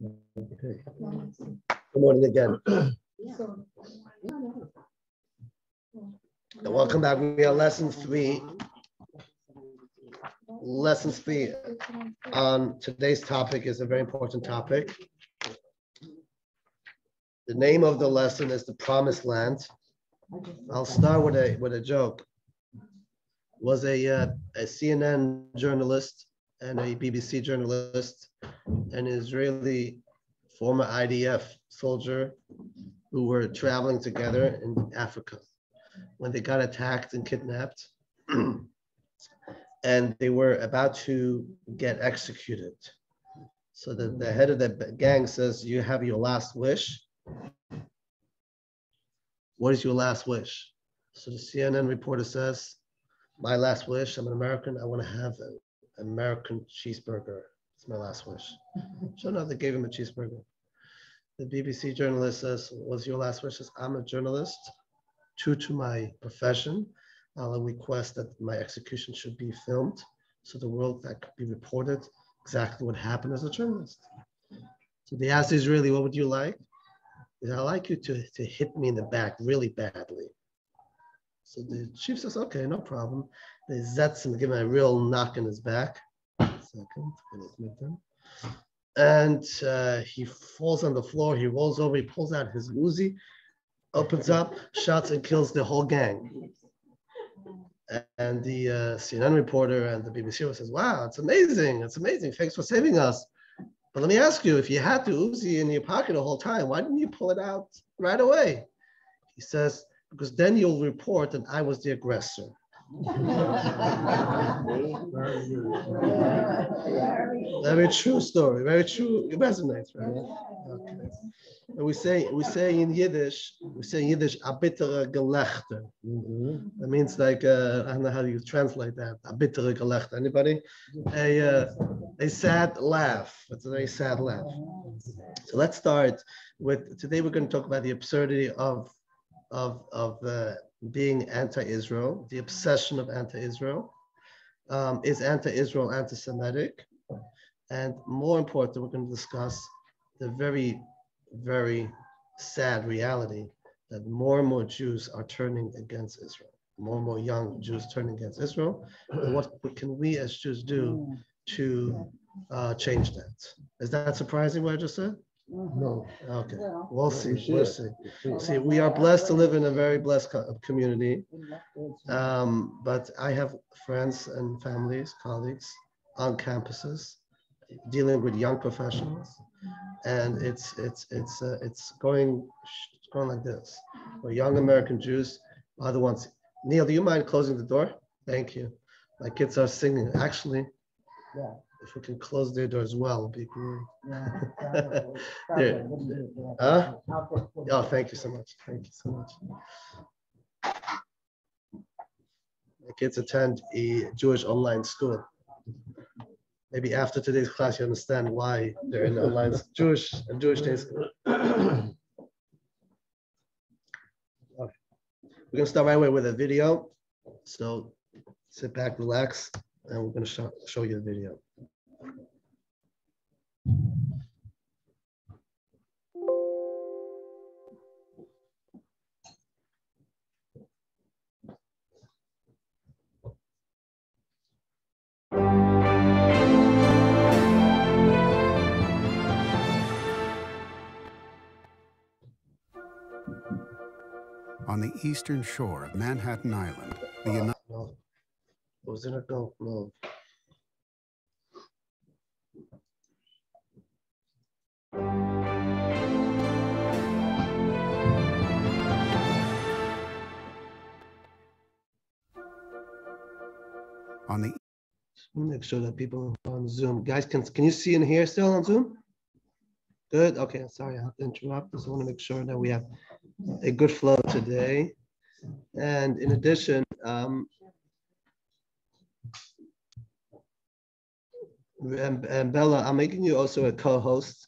Okay. Good morning again. Welcome back. We are lesson 3. Lesson 3 on today's topic is a very important topic. The name of the lesson is The Promised Land. I'll start with a joke. Was a CNN journalist and a BBC journalist, an Israeli former IDF soldier who were traveling together in Africa when they got attacked and kidnapped. And they were about to get executed. So the head of the gang says, "You have your last wish. What is your last wish?" So the CNN reporter says, "My last wish, I'm an American, I want to have an American cheeseburger. It's my last wish." Sure enough, they gave him a cheeseburger. The BBC journalist says, "What's your last wish?" Says, "I'm a journalist. True to my profession, I'll request that my execution should be filmed so the world that could be reported exactly what happened as a journalist." So they asked Israeli, "What would you like?" He said, "I'd like you to hit me in the back really badly." So the chief says, "Okay, no problem." They zets him, give him a real knock in his back. And he falls on the floor. He rolls over. He pulls out his Uzi, opens up, shots, and kills the whole gang. And the CNN reporter and the BBC says, "Wow, it's amazing. It's amazing. Thanks for saving us. But let me ask you, if you had the Uzi in your pocket the whole time, why didn't you pull it out right away?" He says, "Because then you'll report that I was the aggressor." Very true story. Very true. It resonates, right? Okay. And we say in Yiddish, a bittere Gelächter. That means like I don't know how you translate that. A bittere Gelächter. Anybody? A sad laugh. It's a very sad laugh. So let's start with today. We're going to talk about the absurdity of being anti-Israel, the obsession of anti-Israel. Is anti-Israel anti-Semitic? And more important, we're going to discuss the very, very sad reality that more and more Jews are turning against Israel. More and more young Jews turning against Israel. And what can we as Jews do to change that? Is that surprising what I just said? No. Okay, we'll see. We'll see. See, we are blessed to live in a very blessed community. But I have friends and families, colleagues on campuses dealing with young professionals, and it's going like this. Where young American Jews are the ones. Neil, do you mind closing the door? Thank you. My kids are singing. Actually, yeah. If we can close their door as well, it'd be great. Huh? Oh, thank you so much. Thank you so much. My kids attend a Jewish online school. Maybe after today's class, you understand why they're in the online Jewish day school. Okay. We're gonna start right away with a video. So sit back, relax, and we're gonna show you the video. On the eastern shore of Manhattan Island, the United No. Was it a go? No. on the Just want to make sure that people on Zoom, guys, can you see and hear still on Zoom? Good. Okay. Sorry, I have to interrupt. Just want to make sure that we have a good flow today. And in addition, and Bella, I'm making you also a co-host.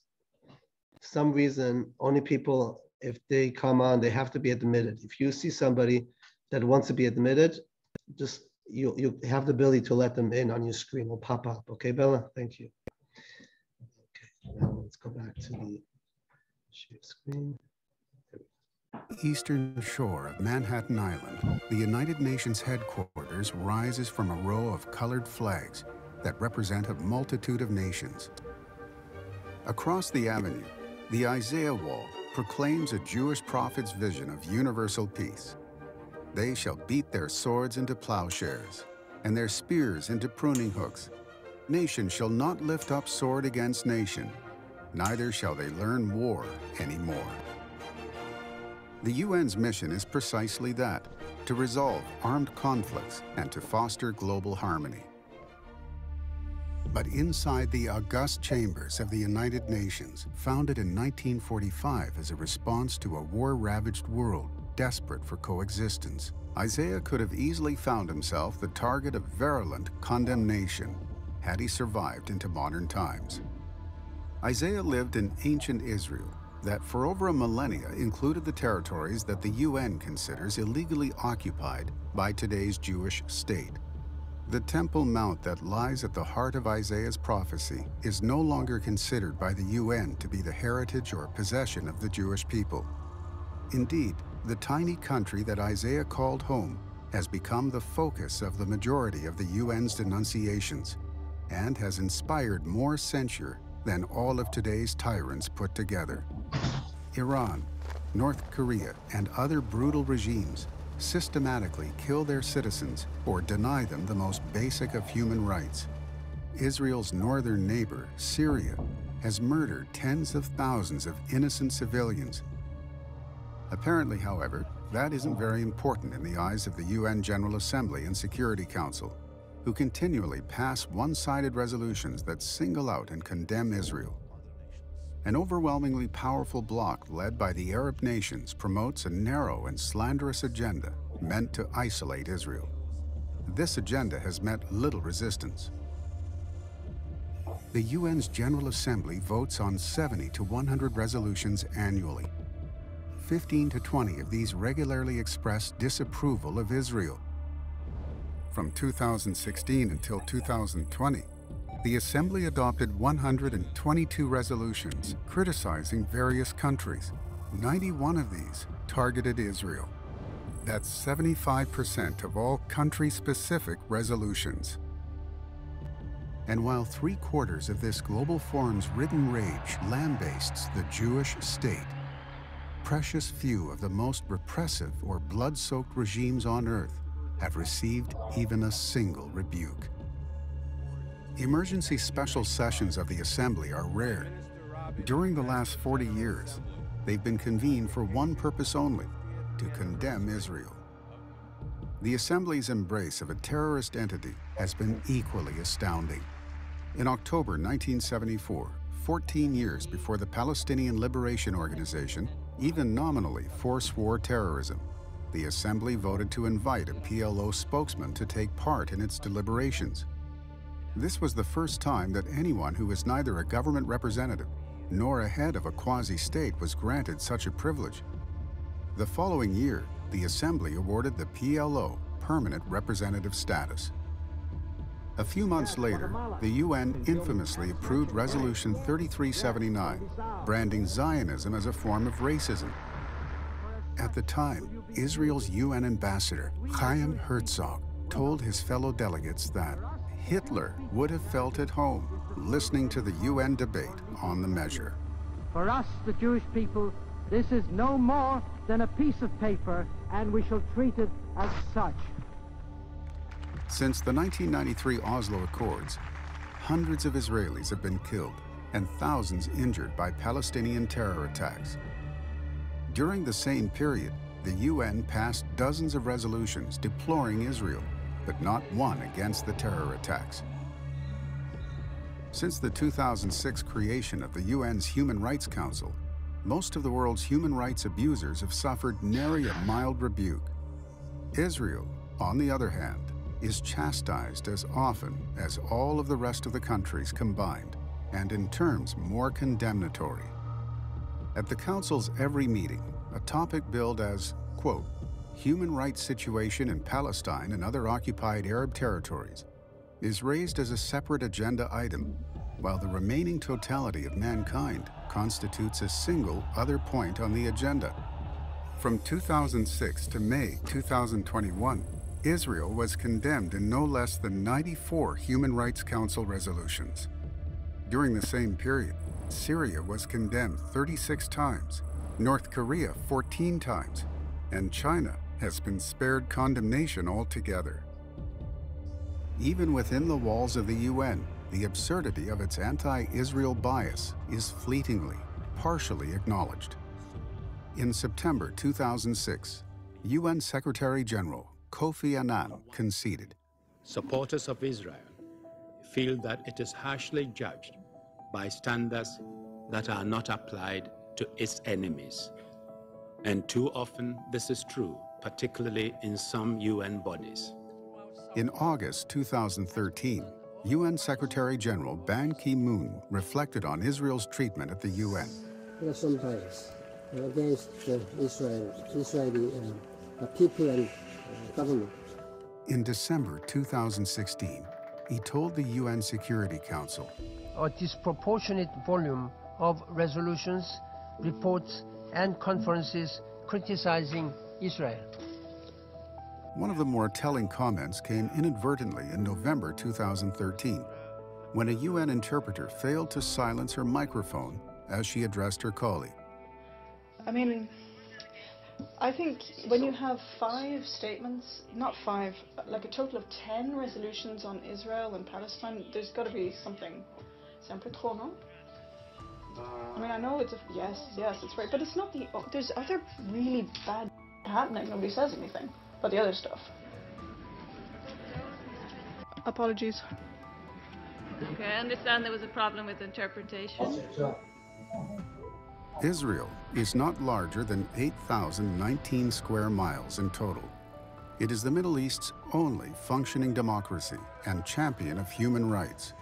For some reason, only people, if they come on, they have to be admitted. If you see somebody that wants to be admitted, just you have the ability to let them in on your screen. Will pop up. Okay, Bella? Thank you. Okay. let's go back to the share screen. Eastern shore of Manhattan Island, the United Nations headquarters rises from a row of colored flags that represent a multitude of nations. Across the avenue, the Isaiah Wall proclaims a Jewish prophet's vision of universal peace. They shall beat their swords into plowshares, and their spears into pruning hooks. Nation shall not lift up sword against nation, neither shall they learn war anymore. The UN's mission is precisely that, to resolve armed conflicts and to foster global harmony. But inside the august chambers of the United Nations, founded in 1945 as a response to a war-ravaged world desperate for coexistence, Isaiah could have easily found himself the target of virulent condemnation had he survived into modern times. Isaiah lived in ancient Israel that for over a millennia included the territories that the UN considers illegally occupied by today's Jewish state. The Temple Mount that lies at the heart of Isaiah's prophecy is no longer considered by the UN to be the heritage or possession of the Jewish people. Indeed, the tiny country that Isaiah called home has become the focus of the majority of the UN's denunciations and has inspired more censure than all of today's tyrants put together. Iran, North Korea, and other brutal regimes systematically kill their citizens or deny them the most basic of human rights. Israel's northern neighbor, Syria, has murdered tens of thousands of innocent civilians. Apparently, however, that isn't very important in the eyes of the UN General Assembly and Security Council, who continually pass one-sided resolutions that single out and condemn Israel. An overwhelmingly powerful bloc led by the Arab nations promotes a narrow and slanderous agenda meant to isolate Israel. This agenda has met little resistance. The UN's General Assembly votes on 70 to 100 resolutions annually. 15 to 20 of these regularly express disapproval of Israel. From 2016 until 2020, the Assembly adopted 122 resolutions criticizing various countries. 91 of these targeted Israel. That's 75% of all country-specific resolutions. And while 3/4 of this global forum's written rage lambastes the Jewish state, precious few of the most repressive or blood-soaked regimes on earth have received even a single rebuke. Emergency special sessions of the Assembly are rare. During the last 40 years, they've been convened for one purpose only: to condemn Israel. The Assembly's embrace of a terrorist entity has been equally astounding. In October 1974, 14 years before the Palestinian Liberation Organization even nominally forswore terrorism, the Assembly voted to invite a PLO spokesman to take part in its deliberations. This was the first time that anyone who was neither a government representative nor a head of a quasi-state was granted such a privilege. The following year, the Assembly awarded the PLO permanent representative status. A few months later, the UN infamously approved Resolution 3379, branding Zionism as a form of racism. At the time, Israel's UN ambassador, Chaim Herzog, told his fellow delegates that Hitler would have felt at home listening to the UN debate on the measure. For us, the Jewish people, this is no more than a piece of paper, and we shall treat it as such. Since the 1993 Oslo Accords, hundreds of Israelis have been killed and thousands injured by Palestinian terror attacks. During the same period, the UN passed dozens of resolutions deploring Israel, but not one against the terror attacks. Since the 2006 creation of the UN's Human Rights Council, most of the world's human rights abusers have suffered nary a mild rebuke. Israel, on the other hand, is chastised as often as all of the rest of the countries combined, and in terms more condemnatory. At the Council's every meeting, a topic billed as, quote, human rights situation in Palestine and other occupied Arab territories is raised as a separate agenda item, while the remaining totality of mankind constitutes a single other point on the agenda. From 2006 to May 2021, Israel was condemned in no less than 94 Human Rights Council resolutions. During the same period, Syria was condemned 36 times, North Korea 14 times, and China has been spared condemnation altogether. Even within the walls of the UN, the absurdity of its anti-Israel bias is fleetingly, partially acknowledged. In September 2006, UN Secretary-General Kofi Annan conceded. Supporters of Israel feel that it is harshly judged by standards that are not applied to its enemies. And too often this is true, particularly in some UN bodies. In August 2013, UN Secretary-General Ban Ki-moon reflected on Israel's treatment at the UN. There are some bias against the Israeli people and government. In December 2016, he told the UN Security Council, A disproportionate volume of resolutions, reports, and conferences criticizing Israel. One of the more telling comments came inadvertently in November 2013, when a UN interpreter failed to silence her microphone as she addressed her colleague. I mean, I think when you have 5 statements, not 5, like a total of 10 resolutions on Israel and Palestine, there's got to be something. C'est un peu trop, no? I mean, I know it's yes, it's right, but it's not there's other really bad happening. Nobody says anything about the other stuff. Apologies. Okay, I understand there was a problem with interpretation. Israel is not larger than 8,019 square miles in total. It is the Middle East's only functioning democracy and champion of human rights.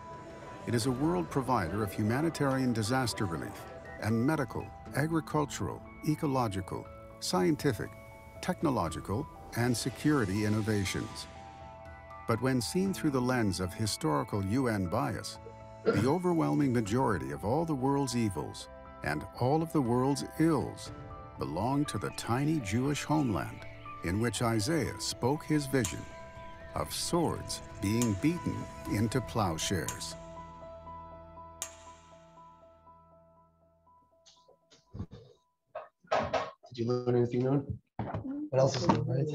It is a world provider of humanitarian disaster relief and medical, agricultural, ecological, scientific, technological, and security innovations. But when seen through the lens of historical UN bias, the overwhelming majority of all the world's evils and all of the world's ills belong to the tiny Jewish homeland in which Isaiah spoke his vision of swords being beaten into plowshares. Did you learn anything new? What else is new, right?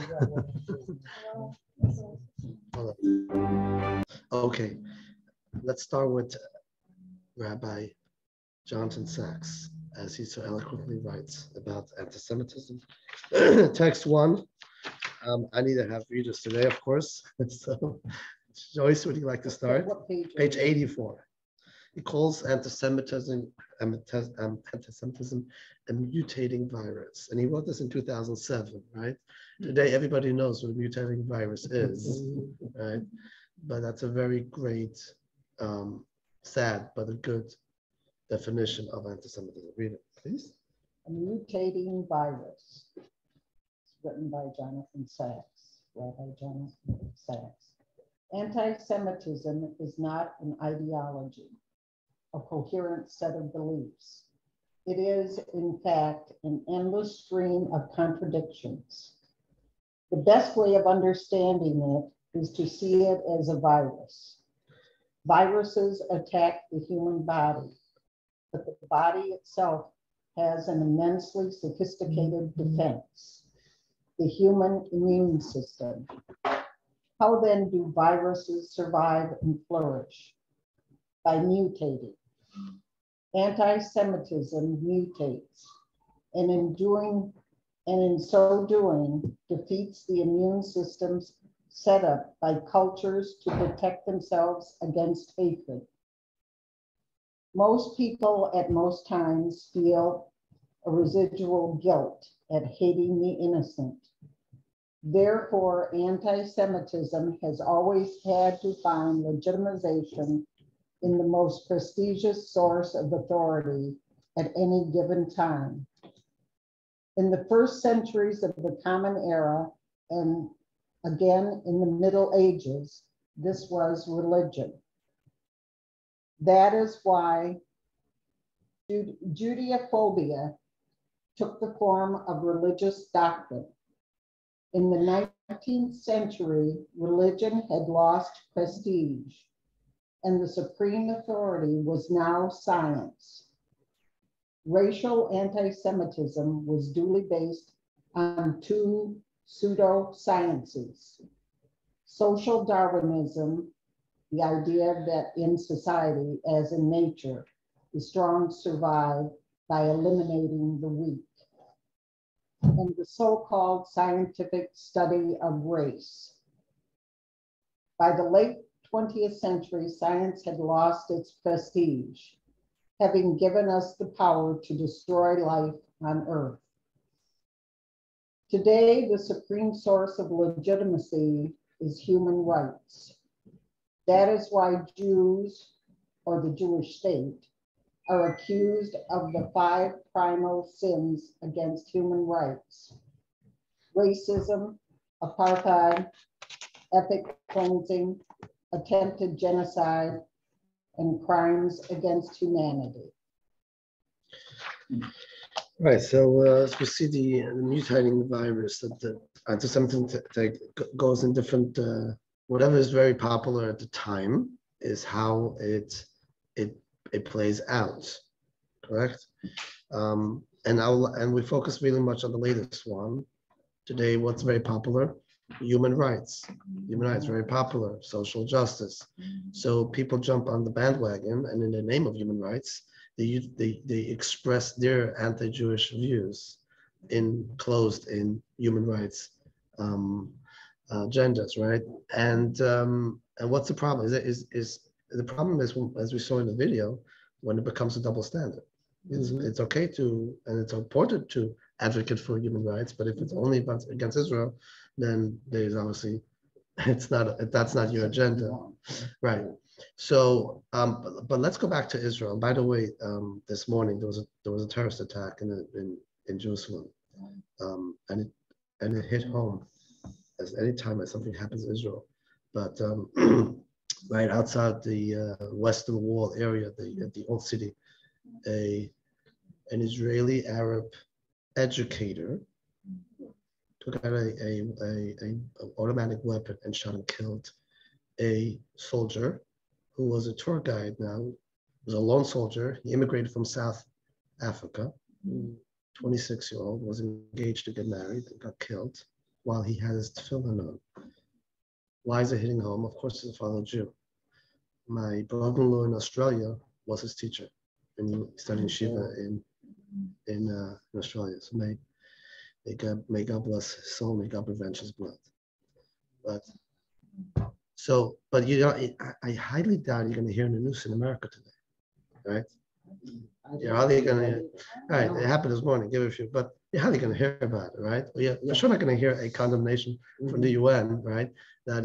Okay, let's start with Rabbi Jonathan Sachs, as he so eloquently writes about anti-Semitism. Text 1. I need to have readers today, of course. So, Joyce, would you like to start? What page? Page 84. He calls anti-Semitism a mutating virus. And he wrote this in 2007, right? Today, everybody knows what a mutating virus is, right? But that's a very great, sad, but a good definition of anti-Semitism. Read it, please. A mutating virus. It's written by Jonathan Sachs, Rabbi Jonathan Sachs. Anti-Semitism is not an ideology, a coherent set of beliefs. It is, in fact, an endless stream of contradictions. The best way of understanding it is to see it as a virus. Viruses attack the human body, but the body itself has an immensely sophisticated defense, the human immune system. How then do viruses survive and flourish? By mutating. Anti-Semitism mutates, and in so doing, defeats the immune systems set up by cultures to protect themselves against hatred. Most people at most times feel a residual guilt at hating the innocent. Therefore, anti-Semitism has always had to find legitimization in the most prestigious source of authority at any given time. In the first centuries of the Common Era, and again in the Middle Ages, this was religion. That is why Judeophobia took the form of religious doctrine. In the 19th century, religion had lost prestige, and the supreme authority was now science. Racial anti-Semitism was duly based on two pseudo-sciences. Social Darwinism, the idea that in society, as in nature, the strong survive by eliminating the weak, and the so-called scientific study of race. By the late 20th century, science had lost its prestige, having given us the power to destroy life on Earth. Today, the supreme source of legitimacy is human rights. That is why Jews, or the Jewish state, are accused of the 5 primal sins against human rights: racism, apartheid, ethnic cleansing, attempted genocide, and crimes against humanity. Right, so as we see the mutating virus, that the anti-Semitism goes in different, whatever is very popular at the time is how it plays out, correct? And we focus really much on the latest one. Today, what's very popular? Human rights. Human rights, very popular. Social justice. So people jump on the bandwagon, and in the name of human rights, they express their anti-Jewish views enclosed in human rights agendas, right? And what's the problem? The problem is, as we saw in the video, when it becomes a double standard. It's okay to, and it's important to advocate for human rights, but if it's only against Israel, then there's obviously, that's not your agenda, right? So, but let's go back to Israel. By the way, this morning there was a terrorist attack in Jerusalem, and it hit home as any time that something happens in Israel. But right outside the Western Wall area, the old city, an Israeli Arab educator took out a automatic weapon and shot and killed a soldier who was a tour guide now. He was a lone soldier. He immigrated from South Africa. 26-year-old, was engaged to get married and got killed while he had his tefillin on. Why is it hitting home? Of course, he's a fellow Jew. My brother-in-law in Australia was his teacher, and he studied in Shiva in Australia. So may God bless his soul, may God prevent his blood. But you know, I highly doubt you're going to hear in the news in America today, right? You're hardly going to, right? It happened this morning, give it a few, but you're hardly going to hear about it, right? Well, you're sure not going to hear a condemnation from the UN, right? That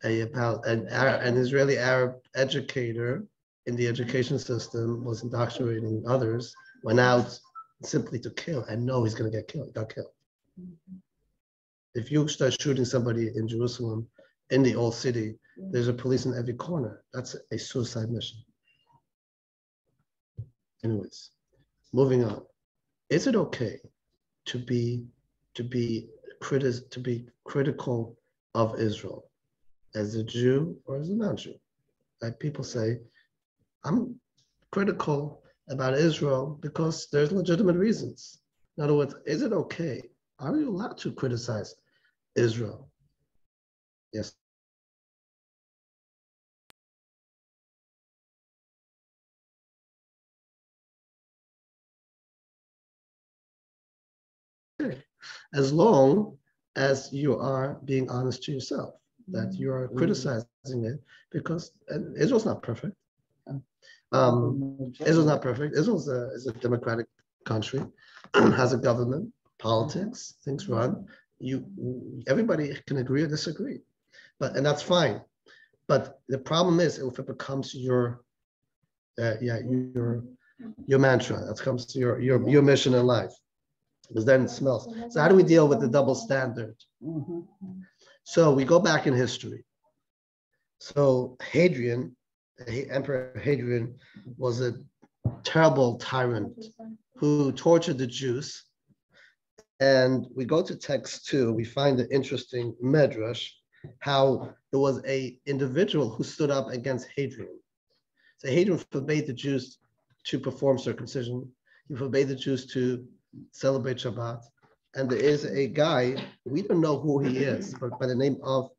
an Israeli Arab educator in the education system was indoctrinating others, went out simply to kill, and know he's going to get killed. He got killed. If you start shooting somebody in Jerusalem, in the old city, there's a police in every corner. That's a suicide mission. Anyways, moving on. Is it okay to be critical of Israel as a Jew or as a non-Jew? Like people say, I'm critical about Israel because there's legitimate reasons. In other words, is it okay? Are you allowed to criticize Israel? Yes. As long as you are being honest to yourself, that you are criticizing it, because Israel's not perfect. Israel's not perfect. Israel is a democratic country, has a government, politics, things run. Everybody can agree or disagree, and that's fine. But the problem is if it becomes your mantra, that comes to your mission in life, because then it smells. So how do we deal with the double standard? So we go back in history. So Hadrian Emperor Hadrian was a terrible tyrant who tortured the Jews. And we go to text 2, we find the interesting medrash, how there was a individual who stood up against Hadrian. So Hadrian forbade the Jews to perform circumcision. He forbade the Jews to celebrate Shabbat. And there is a guy, we don't know who he is, but by the name of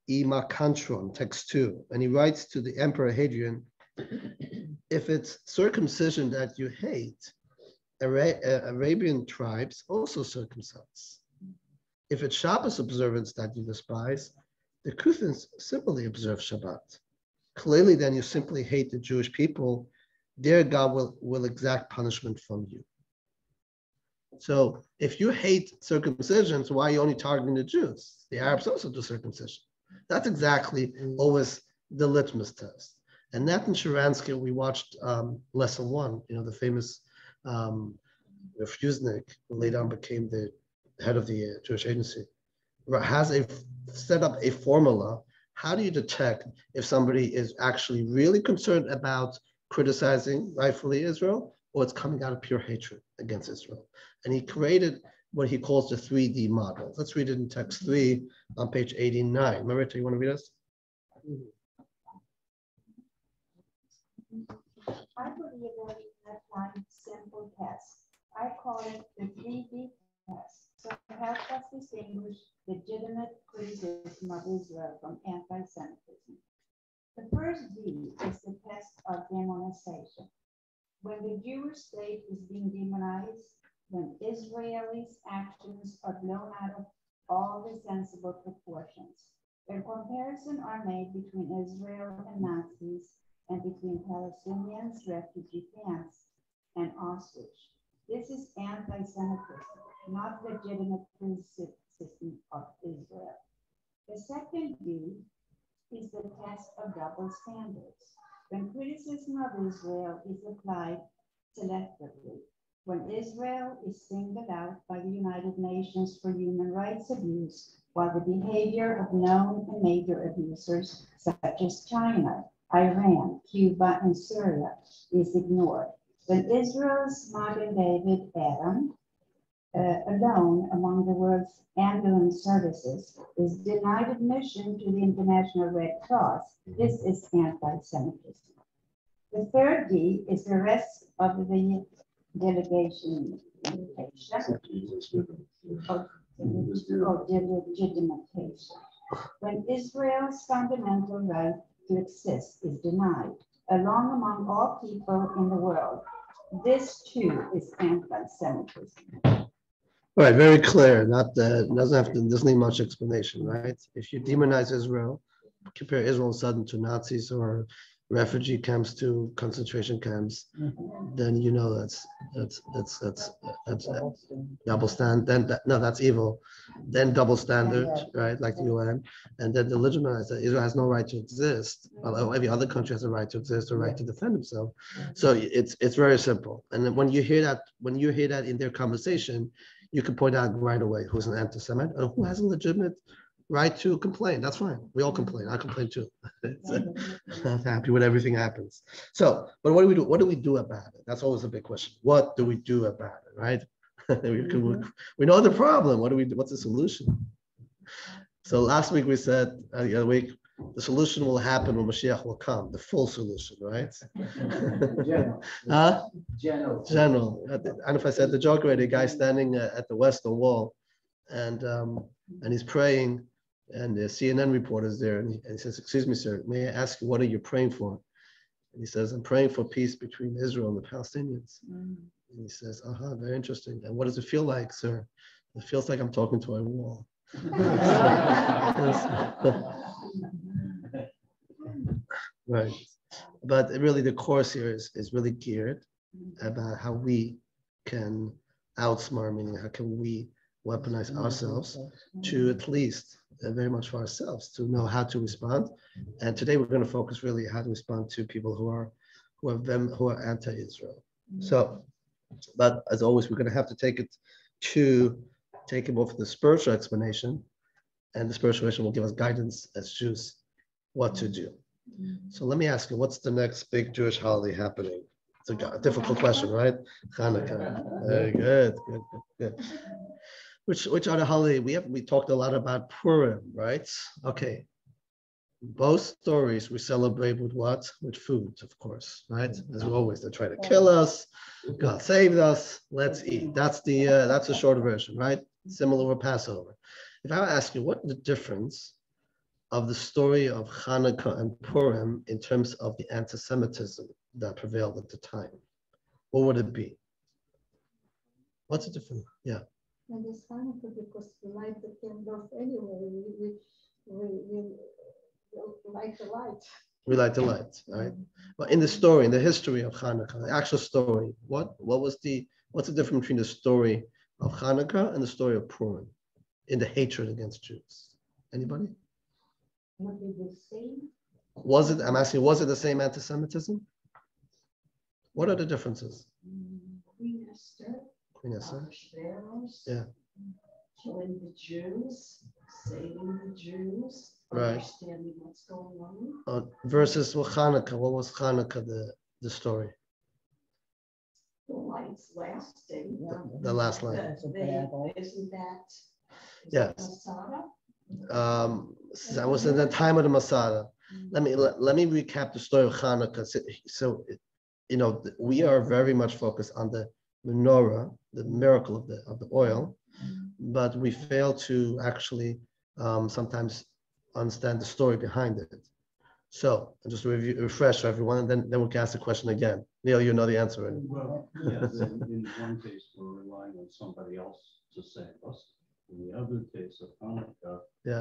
Imacantron, text 2. And he writes to the Emperor Hadrian, if it's circumcision that you hate, Arabian tribes also circumcise. If it's Shabbos observance that you despise, the Kuthans simply observe Shabbat. Clearly, then you simply hate the Jewish people. Their God will exact punishment from you. So if you hate circumcisions, why are you only targeting the Jews? The Arabs also do circumcision. That's exactly always the litmus test. And Nathan Sharansky, we watched lesson 1, the famous Refusnik, who later on became the head of the Jewish Agency, has set up a formula. How do you detect if somebody is actually really concerned about criticizing rightfully Israel, or it's coming out of pure hatred against Israel? And he created what he calls the 3D model. Let's read it in text 3 on page 89. Marita, you want to read us? I believe that we have one simple test. I call it the 3D test. So it helps us distinguish legitimate criticism of Israel from anti-Semitism. The first D is the test of demonization. When the Jewish state is being demonized, when Israelis' actions are blown out of all the sensible proportions. A comparison are made between Israel and Nazis and between Palestinians, refugee camps, and Auschwitz. This is anti-Semitism, not legitimate criticism of Israel. The second D is the test of double standards. When criticism of Israel is applied selectively, when Israel is singled out by the United Nations for human rights abuse, while the behavior of known and major abusers, such as China, Iran, Cuba, and Syria, is ignored. When Israel's Magen David Adom, alone among the world's ambulance services, is denied admission to the International Red Cross, this is anti-Semitism. The third D is the rest of the delegation delegitimation. When Israel's fundamental right to exist is denied, along among all people in the world, this too is anti-Semitism. Right, very clear. Doesn't need much explanation, right? If you demonize Israel, compare Israel sudden to Nazis or refugee camps to concentration camps, then you know that's double standard. Then that's evil. Then double standard, right? Like the UN, and then the legitimize that Israel has no right to exist. Although every other country has a right to exist, a right to defend himself. So it's very simple. And then when you hear that in their conversation, you can point out right away who's an anti-Semite and who has a legitimate right to complain. That's fine. We all complain. I complain too. I'm not happy when everything happens. So, but what do we do? What do we do about it? That's always a big question. What do we do about it, right? We know the problem. What do we do? What's the solution? So last week we said, the other week, the solution will happen when Mashiach will come, the full solution, right? General. I don't know if I said the joke already, a guy standing at the Western Wall and he's praying, and the CNN reporter is there, and he says, "Excuse me, sir, may I ask you, what are you praying for?" And he says, "I'm praying for peace between Israel and the Palestinians." And he says, very interesting. And what does it feel like, sir? It feels like I'm talking to a wall. Right. But really the course here is really geared about how we can outsmart, meaning how can we weaponize ourselves to at least very much for ourselves to know how to respond. And today we're going to focus really how to respond to people who are anti-Israel. So, but as always, we're going to have to take it more for the spiritual explanation, and the spiritual explanation will give us guidance as Jews what to do. So let me ask you, what's the next big Jewish holiday happening? It's a difficult question, right? Hanukkah. Very good, good. Which other holiday? We talked a lot about Purim, right? Okay. Both stories we celebrate with what? With food, of course, right? As always, they try to kill us. God saved us. Let's eat. That's the short version, right? Similar with Passover. If I ask you, what the difference of the story of Hanukkah and Purim in terms of the antisemitism that prevailed at the time, what would it be? What's the difference? Yeah. And it's Hanukkah because we light the candles anyway. We light the light. We light the light, right? But in the story, in the history of Hanukkah, the actual story, what's the difference between the story of Hanukkah and the story of Purim in the hatred against Jews? Anybody? Would be the same. I'm asking, was it the same anti-Semitism? What are the differences? Queen Esther. Queen Esther. Pharaohs. Yeah. Killing the Jews, saving the Jews, right. Understanding what's going on. Versus Hanukkah, what was Hanukkah the story? The lights lasting. The last line. Isn't that? Yes. Masada? I was in the time of the Masada. Let me recap the story of Hanukkah. So we are very much focused on the menorah, the miracle of the oil, but we fail to actually sometimes understand the story behind it. So just refresh for everyone, and then we can ask the question again. Neil, you know the answer already. Well, yes, in one case, we're relying on somebody else to save us. In the other case of Hanukkah, we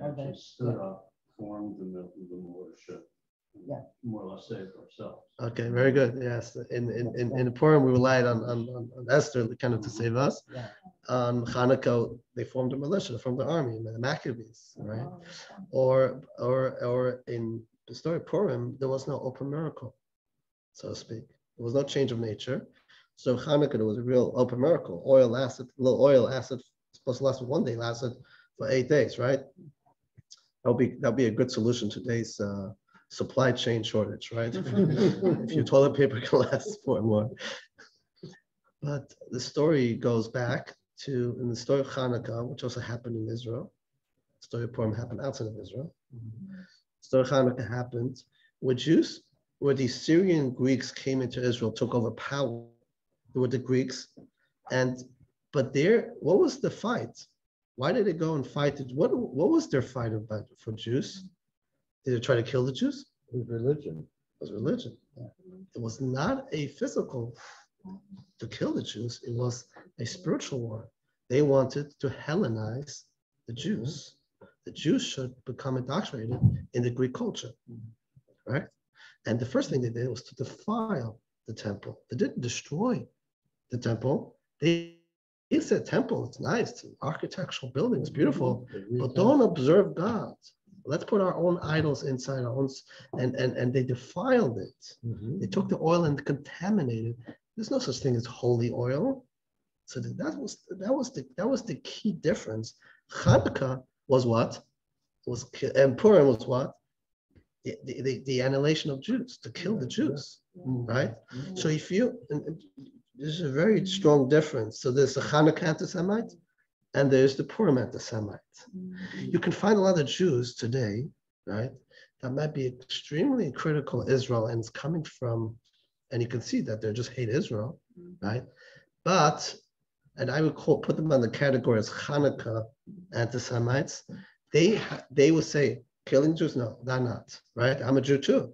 actually stood up, formed the militia, more or less saved ourselves. Okay, very good. Yes, in Purim we relied on Esther kind of to save us. On Hanukkah they formed a militia, from the army, the Maccabees, right? Or in the story of Purim there was no open miracle, so to speak. There was no change of nature. So Hanukkah there was a real open miracle. Oil lasted supposed to last for 1 day, lasted for 8 days, right? That'll be a good solution to today's supply chain shortage, right? If your toilet paper can last for more. But the story goes back to, in the story of Hanukkah, which also happened in Israel. The story of Purim happened outside of Israel. The story of Hanukkah happened where the Syrian Greeks came into Israel, took over power. There were the Greeks, but what was the fight? Why did they go and fight? What was their fight about for Jews? Did they try to kill the Jews? It was religion. It was religion. It was not a physical to kill the Jews. It was a spiritual war. They wanted to Hellenize the Jews. The Jews should become indoctrinated in the Greek culture, right? And the first thing they did was to defile the temple. They didn't destroy the temple. They said temple, it's nice, it's an architectural building, it's beautiful, but don't observe God. Let's put our own idols inside our own, and they defiled it. They took the oil and contaminated. There's no such thing as holy oil. So that was the key difference. Hanukkah was what? And Purim was what? The annihilation of Jews, to kill the Jews, right? So if you, there's a very strong difference. So there's the Hanukkah anti-Semite and there's the Purim anti-Semite. You can find a lot of Jews today, right, that might be extremely critical of Israel and it's coming from, and you can see that they just hate Israel, right? But, and I would put them on the category as Hanukkah anti-Semites. They would say, killing Jews? No, they're not, right? I'm a Jew too.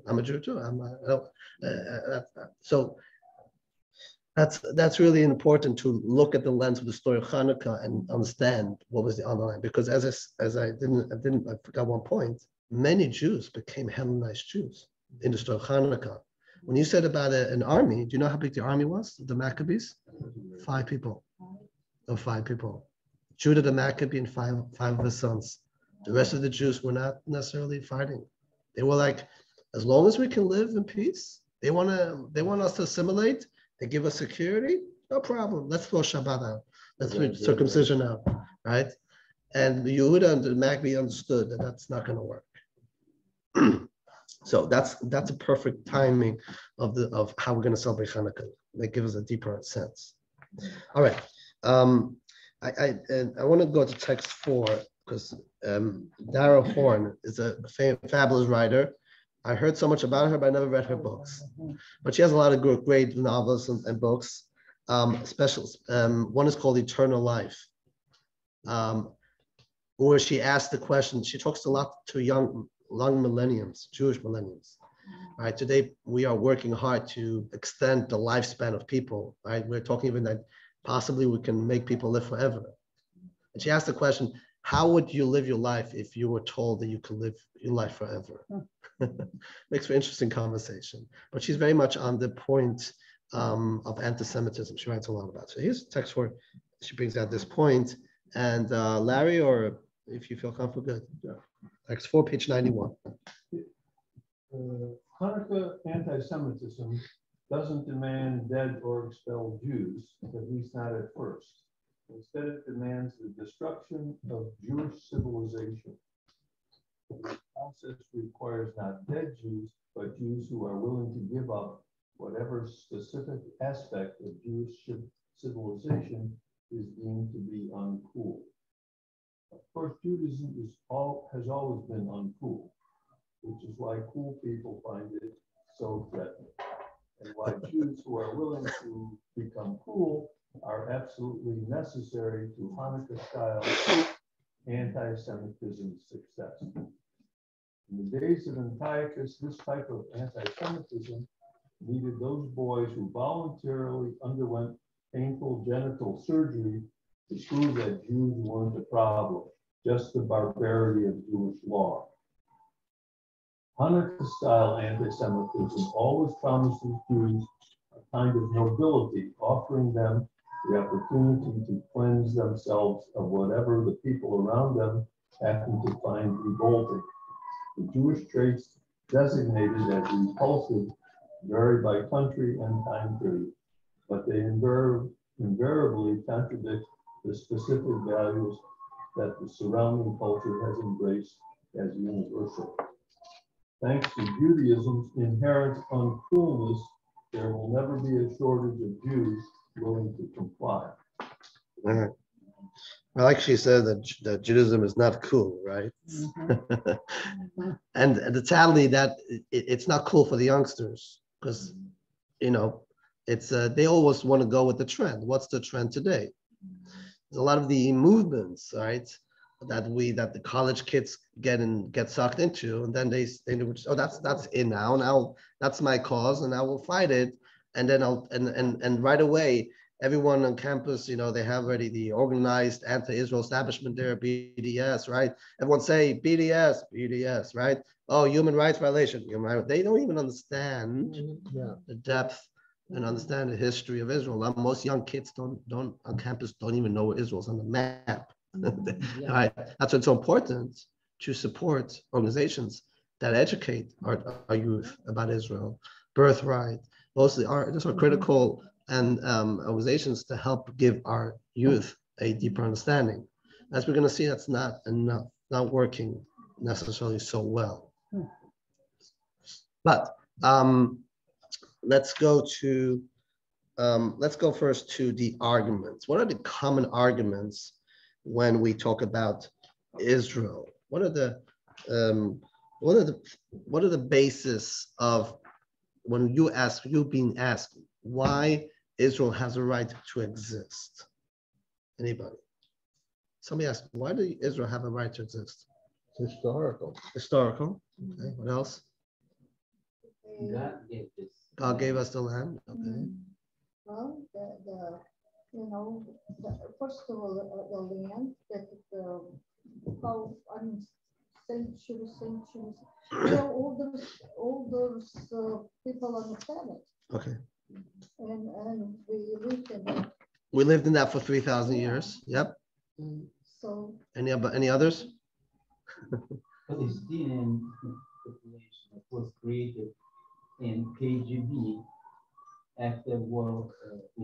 So that's really important to look at the lens of the story of Hanukkah and understand what was the underlying. Because I forgot one point. Many Jews became Hellenized Jews in the story of Hanukkah. When you said about an army, do you know how big the army was? The Maccabees, 5 people. Oh, 5 people. Judah the Maccabee and five of his sons. The rest of the Jews were not necessarily fighting. They were like, as long as we can live in peace, they want us to assimilate. They give us security, no problem. Let's throw Shabbat out. Let's throw circumcision out, right? And the Yehuda and the Maccabee understood that that's not going to work. So that's a perfect timing of how we're going to celebrate Hanukkah. That gives us a deeper sense. All right. I want to go to text 4 because Dara Horn is a fabulous writer. I heard so much about her, but I never read her books. But she has a lot of great novels and books. One is called Eternal Life, where she asks the question. She talks a lot to young millenniums, Jewish millenniums. Right, today we are working hard to extend the lifespan of people. Right, we're talking even that possibly we can make people live forever. And she asked the question, how would you live your life if you were told that you could live your life forever? Makes for interesting conversation. But she's very much on the point of anti-Semitism. She writes a lot about it. So here's a text where she brings out this point. And Larry, or if you feel comfortable, good. Yeah. Text 4, page 91. Hanukkah anti-Semitism doesn't demand dead or expelled Jews, at least not at first. Instead, it demands the destruction of Jewish civilization. The process requires not dead Jews, but Jews who are willing to give up whatever specific aspect of Jewish civilization is deemed to be uncool. Of course, Judaism has always been uncool, which is why cool people find it so threatening, and why Jews who are willing to become cool are absolutely necessary to Hanukkah-style anti-Semitism success. In the days of Antiochus, this type of anti-Semitism needed those boys who voluntarily underwent painful genital surgery to prove that Jews weren't a problem, just the barbarity of Jewish law. Hanukkah-style anti-Semitism always promises Jews a kind of nobility, offering them the opportunity to cleanse themselves of whatever the people around them happen to find revolting. The Jewish traits designated as repulsive vary by country and time period, but they invariably contradict the specific values that the surrounding culture has embraced as universal. Thanks to Judaism's inherent uncoolness, there will never be a shortage of Jews willing to comply. Right. I like she said that Judaism is not cool, right? Mm-hmm. And the sadly that it's not cool for the youngsters because, it's they always want to go with the trend. What's the trend today? There's a lot of the movements, right, that the college kids get sucked into, and then they oh, that's in now that's my cause, and I will fight it, and then and right away everyone on campus, they have already the organized anti-Israel establishment there, BDS, right? Everyone say BDS, right? Oh, human rights violation, human rights. They don't even understand the depth and understand the history of Israel. Most young kids don't on campus don't even know where Israel's on the map. Right? That's why it's so important to support organizations that educate our youth about Israel, birthright. Those are critical and organizations to help give our youth a deeper understanding. As we're going to see, that's not enough, not working necessarily so well. But let's go first to the arguments. What are the common arguments when we talk about Israel? What are the basis of when you being asked why Israel has a right to exist? Anybody? Somebody asked, why does Israel have a right to exist? Historical. Okay. What else? God gave us the land. Okay. Well, first of all, the land that centuries. All those people on the planet. Okay. And we lived in that. We lived in that for 3,000 years. Yep. So. Any others? Palestinian population was created in KGB after war, it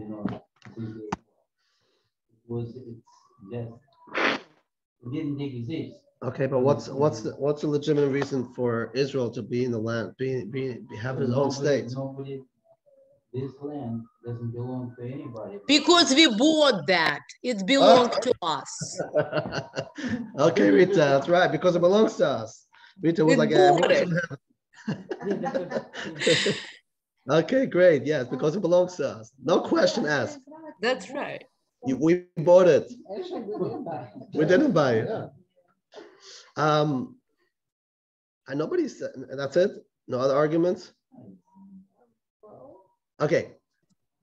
didn't exist Okay, but what's the legitimate reason for Israel to be in the land, have its own state? This land doesn't belong to anybody. Because we bought that. It belonged to us. Okay, Rita, that's right, because it belongs to us. Rita was like, okay, great. Yes, because it belongs to us. No question asked. That's right. We bought it. Actually, We didn't buy it. And nobody said, that's it? No other arguments? Okay.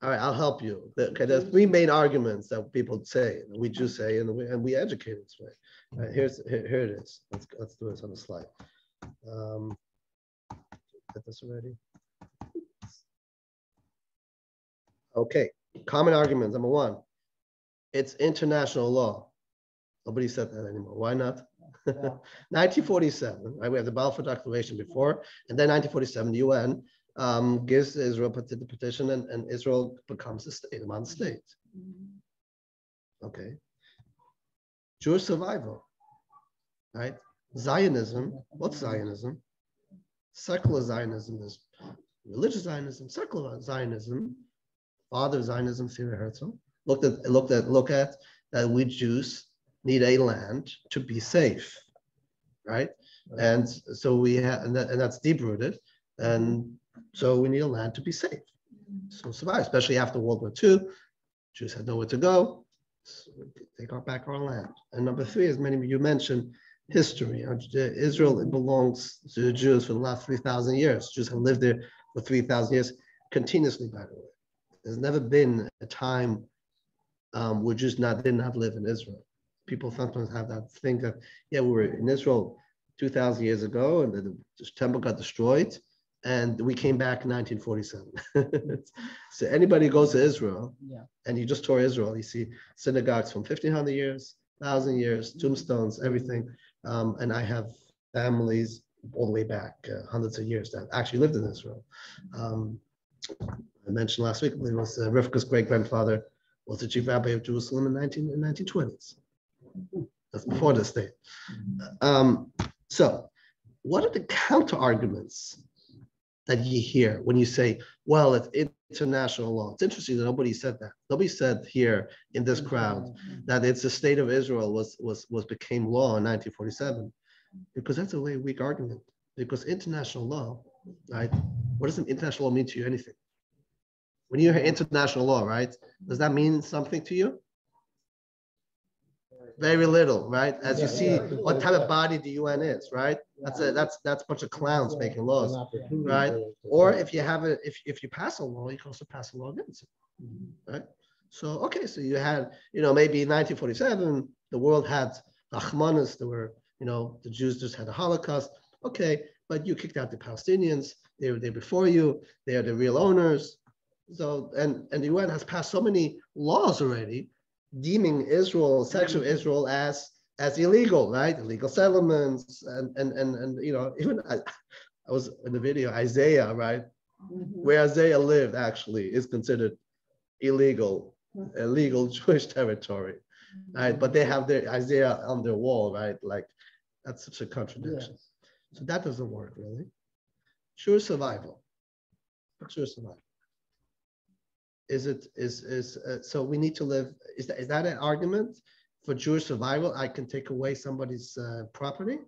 All right, I'll help you. Okay, there's three main arguments that people say, we Jews say, and we educate this way. All right, here it is. Let's do this on the slide. Get this already. Okay, common arguments. Number one, it's international law. Nobody said that anymore. Why not? 1947, right? We have the Balfour Declaration before, and then 1947, the UN gives Israel the petition, and Israel becomes a state, a modern state. Okay. Jewish survival, right? Zionism. What's Zionism? Secular Zionism is religious Zionism. Secular Zionism, father of Zionism, Theodor Herzl, look at that we Jews need a land to be safe, right? And so we have, and that's deep rooted, and so we need a land to be safe, so survive, especially after World War II. Jews had nowhere to go, so they got back our land. And number three, as many of you mentioned, history. Israel belongs to the Jews for the last 3,000 years. Jews have lived there for 3,000 years continuously, by the way. There's never been a time where Jews didn't have lived in Israel. People sometimes have that think that, yeah, we were in Israel 2,000 years ago, and the temple got destroyed, and we came back in 1947. So anybody who goes to Israel, and you just tour Israel, you see synagogues from 1,500 years, 1,000 years, tombstones, everything. And I have families all the way back hundreds of years that actually lived in Israel. I mentioned last week, it was Rivka's great-grandfather was the chief rabbi of Jerusalem in 1920s. That's before this date. So what are the counter arguments that you hear when you say, well, it's international law? It's interesting that nobody said that. Nobody said here in this crowd that it's the state of Israel became law in 1947, because that's a very weak argument. Because international law, right? What does international law mean to you? Anything? When you hear international law, right? Does that mean something to you? Very little, right? As you see what type of body the UN is, right? That's a bunch of clowns making laws, right? Or if you have if you pass a law, you can also pass a law against it, right? So okay, so you had, maybe in 1947 the world had Rahmanis, there were, the Jews just had a Holocaust. Okay, but you kicked out the Palestinians. They were there before you. They are the real owners. So and the UN has passed so many laws already, deeming Israel, section of Israel as illegal, right? Illegal settlements, and even I was in the video, Isaiah, right? Where Isaiah lived actually is considered illegal Jewish territory, right? But they have their Isaiah on their wall, right? Like, that's such a contradiction. Yes. So that doesn't work, really. Jewish survival. Jewish survival. So we need to live, is that an argument for Jewish survival? I can take away somebody's property?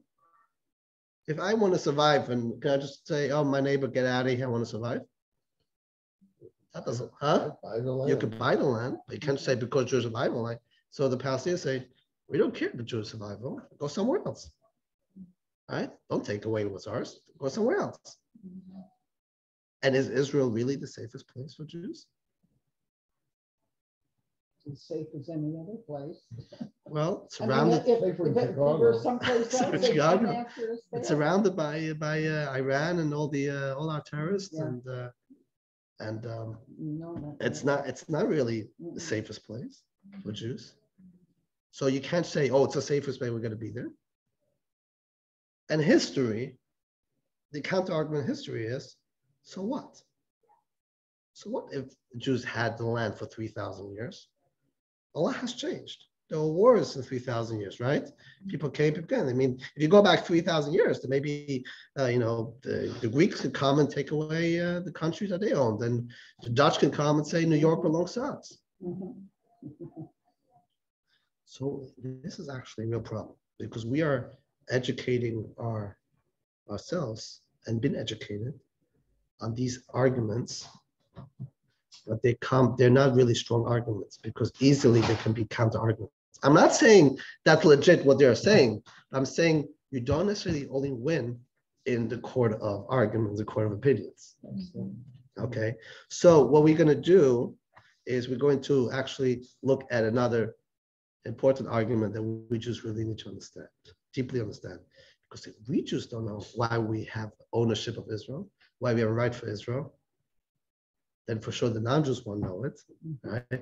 If I want to survive, and can I just say, oh, my neighbor, get out of here, I want to survive? That doesn't, you can buy the land, but you can't say because Jewish survival. Like, so the Palestinians say, we don't care about Jewish survival, go somewhere else. Right? Don't take away what's ours, go somewhere else. And is Israel really the safest place for Jews? As safe as any other place. Well, surrounded. It's surrounded by Iran and all our terrorists, and it's not really the safest place for Jews. So you can't say, oh, it's the safest way, we're going to be there. And history, the counter argument in history is, so what? So what if the Jews had the land for 3,000 years? A lot has changed. there were wars in 3,000 years, right? People came again. I mean, if you go back 3,000 years, then maybe, the Greeks could come and take away the countries that they owned. And the Dutch can come and say, New York belongs to us. So this is actually a real problem because we are educating ourselves and been educated on these arguments, but they're not really strong arguments because easily they can be counter arguments. I'm not saying that's legit what they're saying. I'm saying you don't necessarily only win in the court of arguments, the court of opinions. Okay, so what we're going to do is we're going to actually look at another important argument that we just really need to understand, deeply understand. Because if we just don't know why we have ownership of Israel, why we have a right for Israel, then for sure the non-Jews won't know it, right?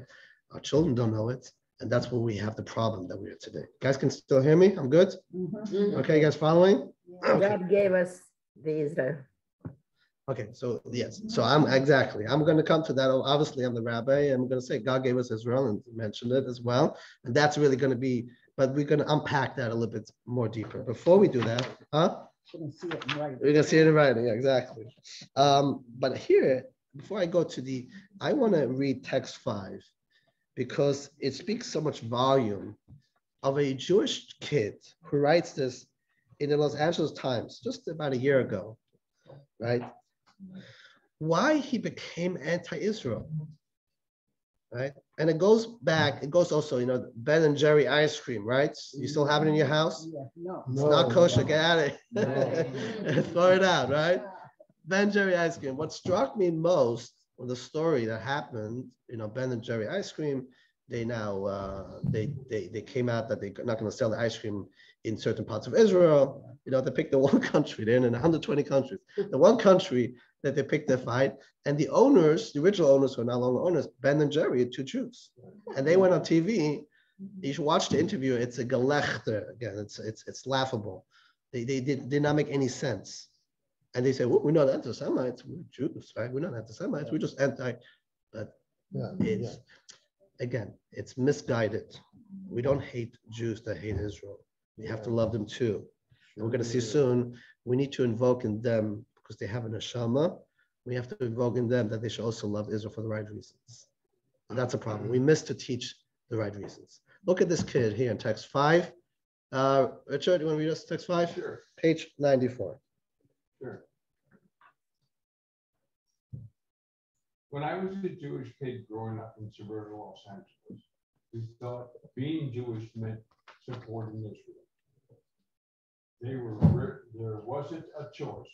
Our children don't know it, and that's where we have the problem that we are today. Guys can still hear me? I'm good? Okay, you guys following? Okay. God gave us the Israel. Okay, so yes, so I'm going to come to that. Obviously, I'm the rabbi, and I'm going to say God gave us Israel and mentioned it as well. And that's really going to be, but we're going to unpack that a little bit more deeper. Before we do that, we're going to see it in writing, yeah, exactly. But here, before I go to I want to read text 5 because it speaks so much volume of a Jewish kid who writes this in the Los Angeles Times just about a year ago, right? Why he became anti-Israel, right? And it goes also, Ben and Jerry ice cream, right? You still have it in your house? Yeah, no. It's not kosher, get out of it. Throw it out, right? Ben Jerry ice cream. What struck me most was the story that happened, Ben and Jerry ice cream, they now, they came out that they're not going to sell the ice cream in certain parts of Israel. They picked the one country, they're in 120 countries. The one country that they picked their fight, and the original owners who are no longer owners, Ben and Jerry, are 2 Jews. And they went on TV. You should watch the interview. It's a gelächter. Again, it's laughable. They did not make any sense. And they say, well, we're not anti-Semites, we're Jews, right? We're not anti-Semites, we're just anti, but again, it's misguided. We don't hate Jews that hate Israel. We have to love them too. And we're going to see soon, we need to invoke in them, because they have a neshama, we have to invoke in them that they should also love Israel for the right reasons. And that's a problem. We miss to teach the right reasons. Look at this kid here in text 5. Richard, you want to read us text 5? Sure. Page 94. Sure. When I was a Jewish kid growing up in suburban Los Angeles, we thought being Jewish meant supporting Israel. There wasn't a choice.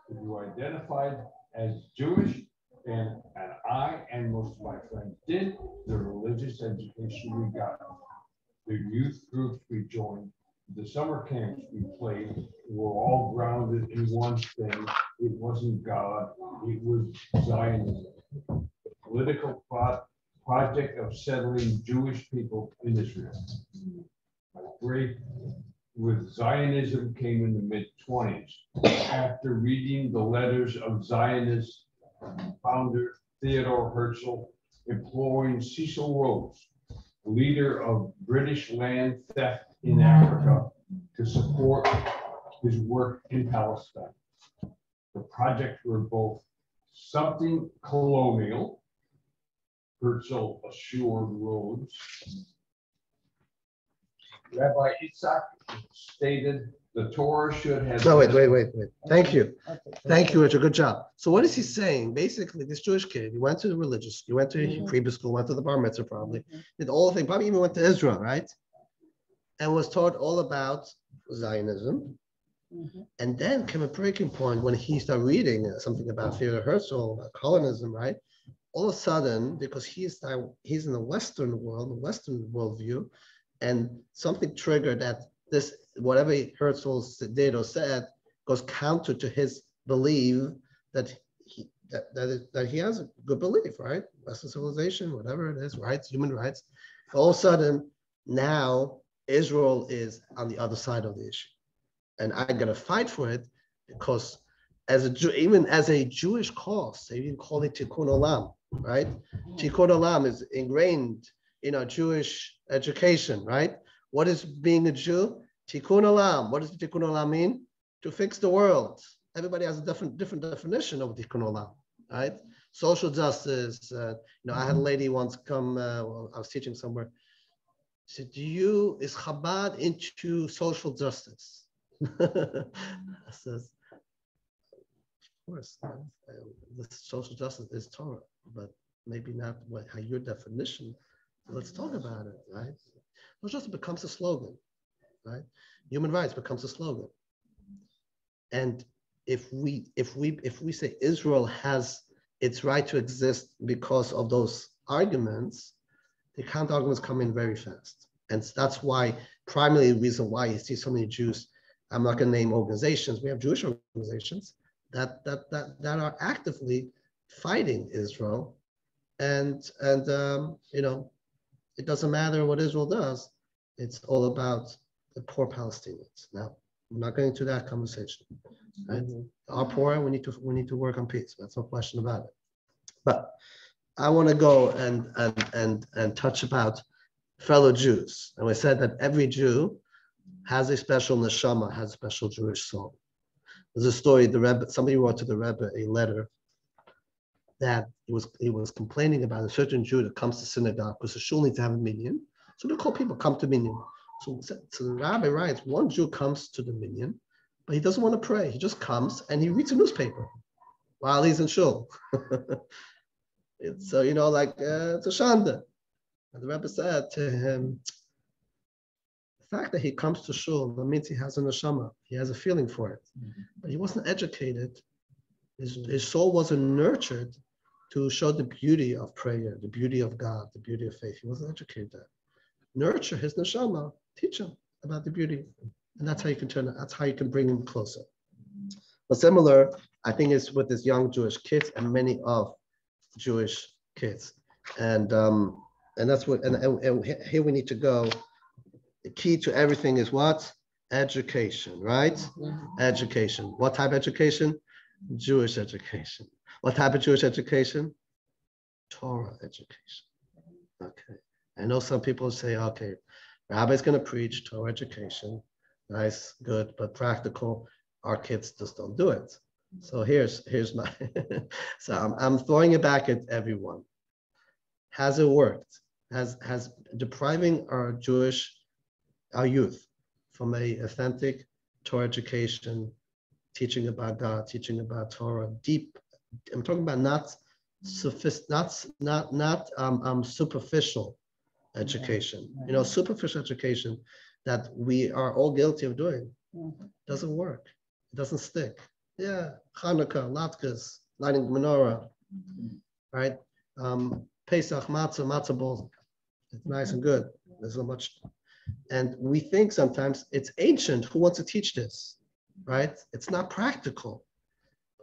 If you identified as Jewish, and I and most of my friends did, the religious education we got, the youth groups we joined, the summer camps we played were all grounded in one thing. It wasn't God, it was Zionism. The political project of settling Jewish people in Israel. My break with Zionism came in the mid-20s after reading the letters of Zionist founder Theodore Herzl imploring Cecil Rhodes, leader of British land theft in Africa, to support his work in Palestine. The projects were both something colonial, Herzl assured Rhodes. Rabbi Itzhak stated the Torah should have... No, wait. Thank you. Thank you, Richard. Good job. So what is he saying? Basically, this Jewish kid, he went to the religious, he went to Hebrew school, went to the bar mitzvah probably, did all the things, probably even went to Israel, right? And was taught all about Zionism. And then came a breaking point when he started reading something about Theodor Herzl, about colonism, right? All of a sudden, because he's in the Western world, the Western worldview, and something triggered that this, whatever Herzl did or said, goes counter to his belief that he has a good belief, right? Western civilization, whatever it is, rights, human rights. All of a sudden, now Israel is on the other side of the issue. And I gotta fight for it because even as a Jewish cause, they even call it Tikkun Olam, right? Tikkun Olam is ingrained Jewish education, right? What is being a Jew? Tikkun olam. What does tikkun olam mean? To fix the world. Everybody has a different definition of tikkun olam, right? Social justice. I had a lady once come. I was teaching somewhere. She said, is Chabad into social justice? I says, of course, the social justice is Torah, but maybe not how your definition. Let's talk about it, right? Social justice becomes a slogan, right? Human rights becomes a slogan. And if we say Israel has its right to exist because of those arguments, the counter arguments come in very fast. And that's why, primarily the reason why you see so many Jews, I'm not going to name organizations, we have Jewish organizations that are actively fighting Israel. And it doesn't matter what Israel does, it's all about the poor Palestinians. Now, I'm not going into that conversation. Right? Our poor, we need to work on peace. That's no question about it. But I want to go and touch about fellow Jews. And we said that every Jew has a special neshama, has a special Jewish soul. There's a story, the Rebbe, somebody wrote to the Rebbe a letter that he was complaining about a certain Jew that comes to synagogue because the shul needs to have a minyan. So they call people come to minyan. So the rabbi writes, one Jew comes to the minyan, but he doesn't want to pray. He just comes and he reads a newspaper while he's in shul. It's it's a shanda. And the Rebbe said to him, the fact that he comes to shul, that means he has a neshama. He has a feeling for it. But he wasn't educated. His soul wasn't nurtured to show the beauty of prayer, the beauty of God, the beauty of faith. He wasn't educated that. Nurture his neshama, teach him about the beauty. And that's how you can that's how you can bring him closer. But similar, I think, is with this young Jewish kids and many of Jewish kids. And that's what, and here we need to go. The key to everything is what? Education, right? Education. What type of education? Jewish education. What type of Jewish education? Torah education. Okay. I know some people say, okay, Rabbi's going to preach Torah education. Nice, good, but practical. Our kids just don't do it. So here's my, so I'm throwing it back at everyone. Has it worked? Has depriving our youth from a authentic Torah education, teaching about God, teaching about Torah, deep. I'm talking about not superficial education. Superficial education that we are all guilty of doing doesn't work. It doesn't stick. Yeah, Hanukkah, latkes, lighting menorah, right? Pesach, matzah balls. It's nice and good. There's so much. And we think sometimes it's ancient. Who wants to teach this, right? It's not practical.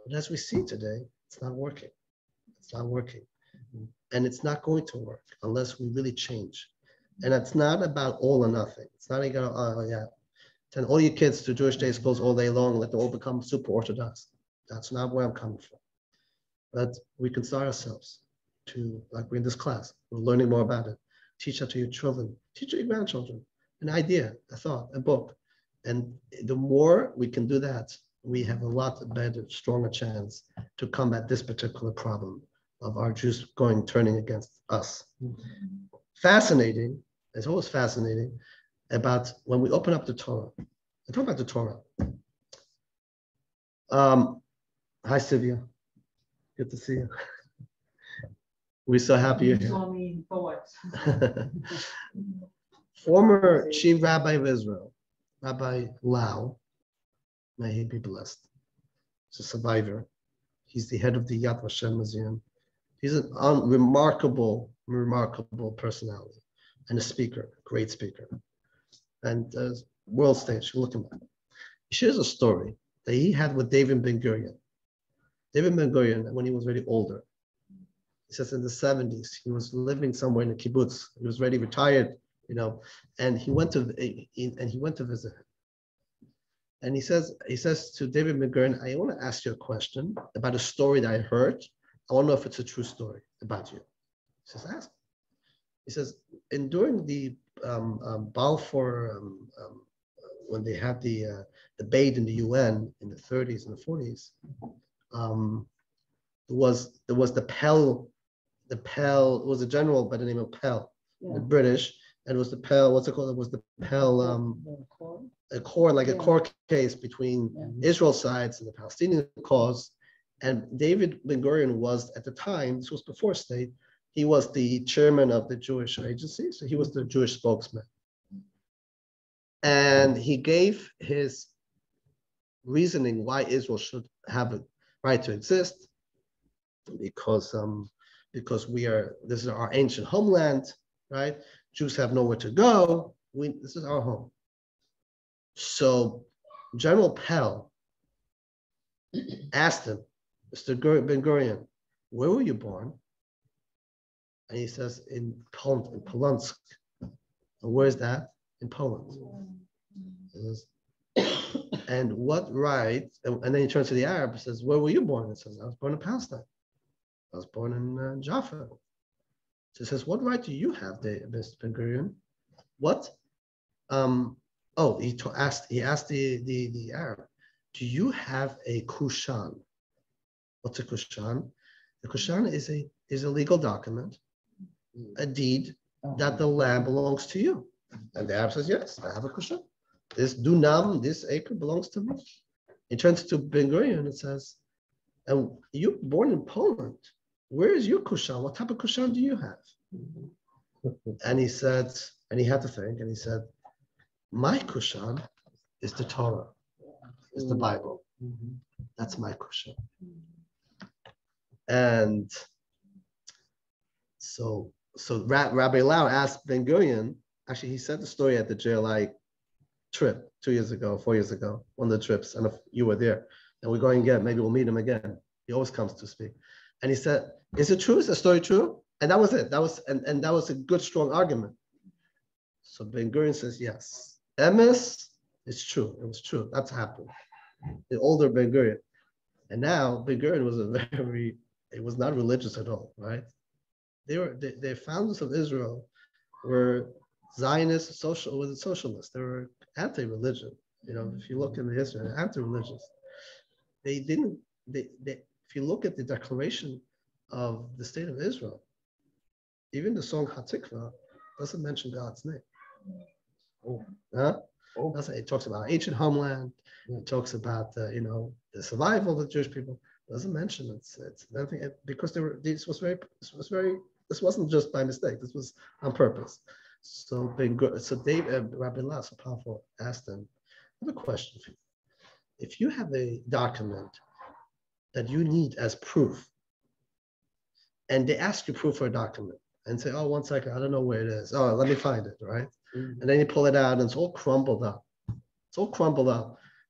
But as we see today, it's not working. It's not working. And it's not going to work unless we really change. And it's not about all or nothing. It's not send all your kids to Jewish day schools all day long and let them all become super Orthodox. That's not where I'm coming from. But we can start ourselves to, like we're in this class, we're learning more about it. Teach that to your children, teach your grandchildren, an idea, a thought, a book. And the more we can do that, we have a lot better, stronger chance to combat this particular problem of our Jews turning against us. Fascinating, it's always fascinating about when we open up the Torah. I talk about the Torah. Hi, Sylvia. Good to see you. We're so happy you're here. Former chief rabbi of Israel, Rabbi Lau, may he be blessed. He's a survivor. He's the head of the Yad Vashem Museum. He's a remarkable personality and a speaker, great speaker. And world stage, look him up. He shares a story that he had with David Ben Gurion. David Ben Gurion, when he was very older, he says in the 70s, he was living somewhere in a kibbutz. He was already retired, and he went to visit him. And he says to David Ben Gurion, I want to ask you a question about a story that I heard. I want to know if it's a true story about you. He says, ask. He says, and during the Balfour, when they had the debate in the UN in the 30s and the 40s, there was the Pell, it was a general by the name of Pell, the British, and it was the Pell, what's it called? It was the Pell, a court case between Israel sides and the Palestinian cause. And David Ben-Gurion was, at the time, this was before state, he was the chairman of the Jewish agency, so he was the Jewish spokesman. And he gave his reasoning why Israel should have a right to exist, because this is our ancient homeland, right? Jews have nowhere to go. This is our home. So General Pell asked him, Mr. Ben-Gurion, where were you born? And he says, in Poland, in Polonsk. And where's that? In Poland. And what right? And then he turns to the Arab and says, where were you born? And says, I was born in Palestine. I was born in Jaffa. So he says, what right do you have, Mr. Ben-Gurion? What? He asked the Arab, do you have a kushan? What's a kushan? The kushan is a legal document, a deed that the land belongs to you. And the Arab says, yes, I have a kushan. This dunam, this acre belongs to me. He turns to Ben-Gurion and says, and you're born in Poland. Where is your kushan? What type of kushan do you have? And he said, and he had to think, and he said, my kushan is the Torah, is the Bible. That's my kushan. And so Rabbi Lau asked Ben-Gurion, actually he said the story at the JLI trip 4 years ago, one of the trips, and if you were there, and we're going again, maybe we'll meet him again. He always comes to speak. And he said, is it true? Is the story true? And that was it. That was a good, strong argument. So Ben-Gurion says, yes. Emes, it's true. It was true. That's happened. The older Ben-Gurion. And now Ben-Gurion was not religious at all, right? The founders of Israel were Zionists, socialists. They were anti-religion. If you look in the history, they're anti-religious. If you look at the declaration of the state of Israel, even the song Hatikvah doesn't mention God's name. It talks about ancient homeland. It talks about the survival of the Jewish people. It doesn't mention it's nothing, because this wasn't just by mistake. This was on purpose. So Rabbi Lau, so powerful, asked them, I have a question for you. If you have a document that you need as proof, and they ask you proof for a document, and say, oh, 1 second, I don't know where it is. Oh, let me find it, right? And then you pull it out, and it's all crumbled up.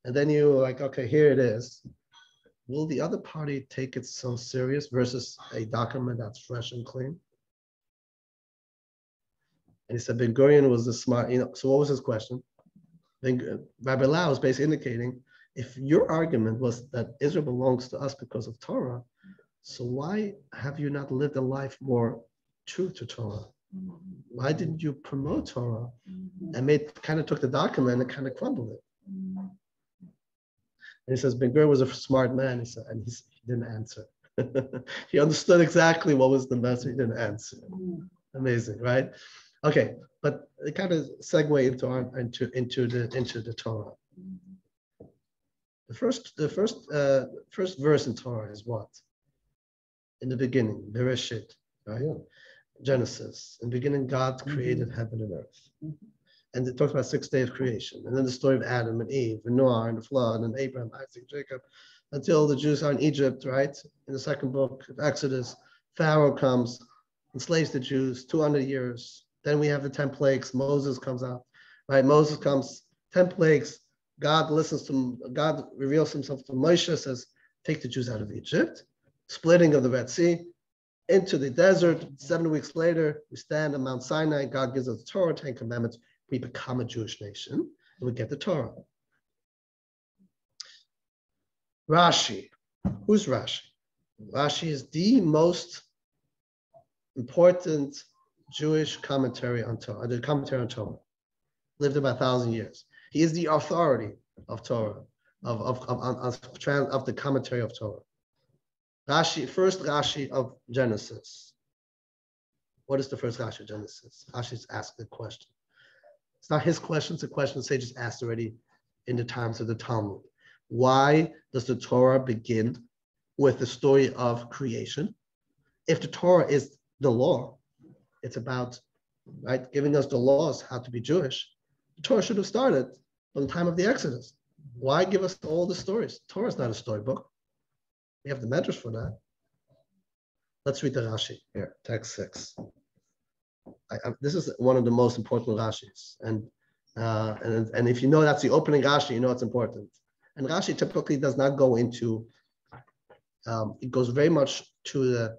And then you're like, okay, here it is. Will the other party take it so serious versus a document that's fresh and clean? And he said Ben-Gurion was the smart, so what was his question? Rabbi Lau was basically indicating, if your argument was that Israel belongs to us because of Torah, so why have you not lived a life more true to Torah? Why didn't you promote Torah and kind of took the document and kind of crumbled it? And he says Ben-Gurion was a smart man. He said, and he didn't answer. He understood exactly what was the message. He didn't answer. Amazing, right? Okay, but it kind of segue into the Torah. The first verse in Torah is what? In the beginning, Bereshit, right? Yeah. Genesis. In the beginning, God created heaven and earth. And it talks about 6 days of creation. And then the story of Adam and Eve, and Noah and the flood, and Abraham, Isaac, Jacob, until the Jews are in Egypt, right? In the second book of Exodus, Pharaoh comes, enslaves the Jews, 200 years. Then we have the 10 plagues. Moses comes out, right? Moses comes, 10 plagues. God reveals himself to Moshe, says, take the Jews out of Egypt. Splitting of the Red Sea into the desert. 7 weeks later, we stand on Mount Sinai. God gives us the Torah, 10 commandments. We become a Jewish nation, and we get the Torah. Rashi. Who's Rashi? Rashi is the most important Jewish commentary on Torah, the commentary on Torah. Lived about 1,000 years. He is the authority of Torah, of the commentary of Torah. Rashi, first Rashi of Genesis. What is the first Rashi of Genesis? Rashi's asked the question. It's not his question, it's a question the sages asked already in the times of the Talmud. Why does the Torah begin with the story of creation? If the Torah is the law, it's about, right, giving us the laws, how to be Jewish. The Torah should have started from the time of the Exodus. Why give us all the stories? Torah is not a storybook. We have the medrash for that. Let's read the Rashi here, text 6. This is one of the most important Rashis. And if you know that's the opening Rashi, you know it's important. And Rashi typically does not go into, it goes very much to the,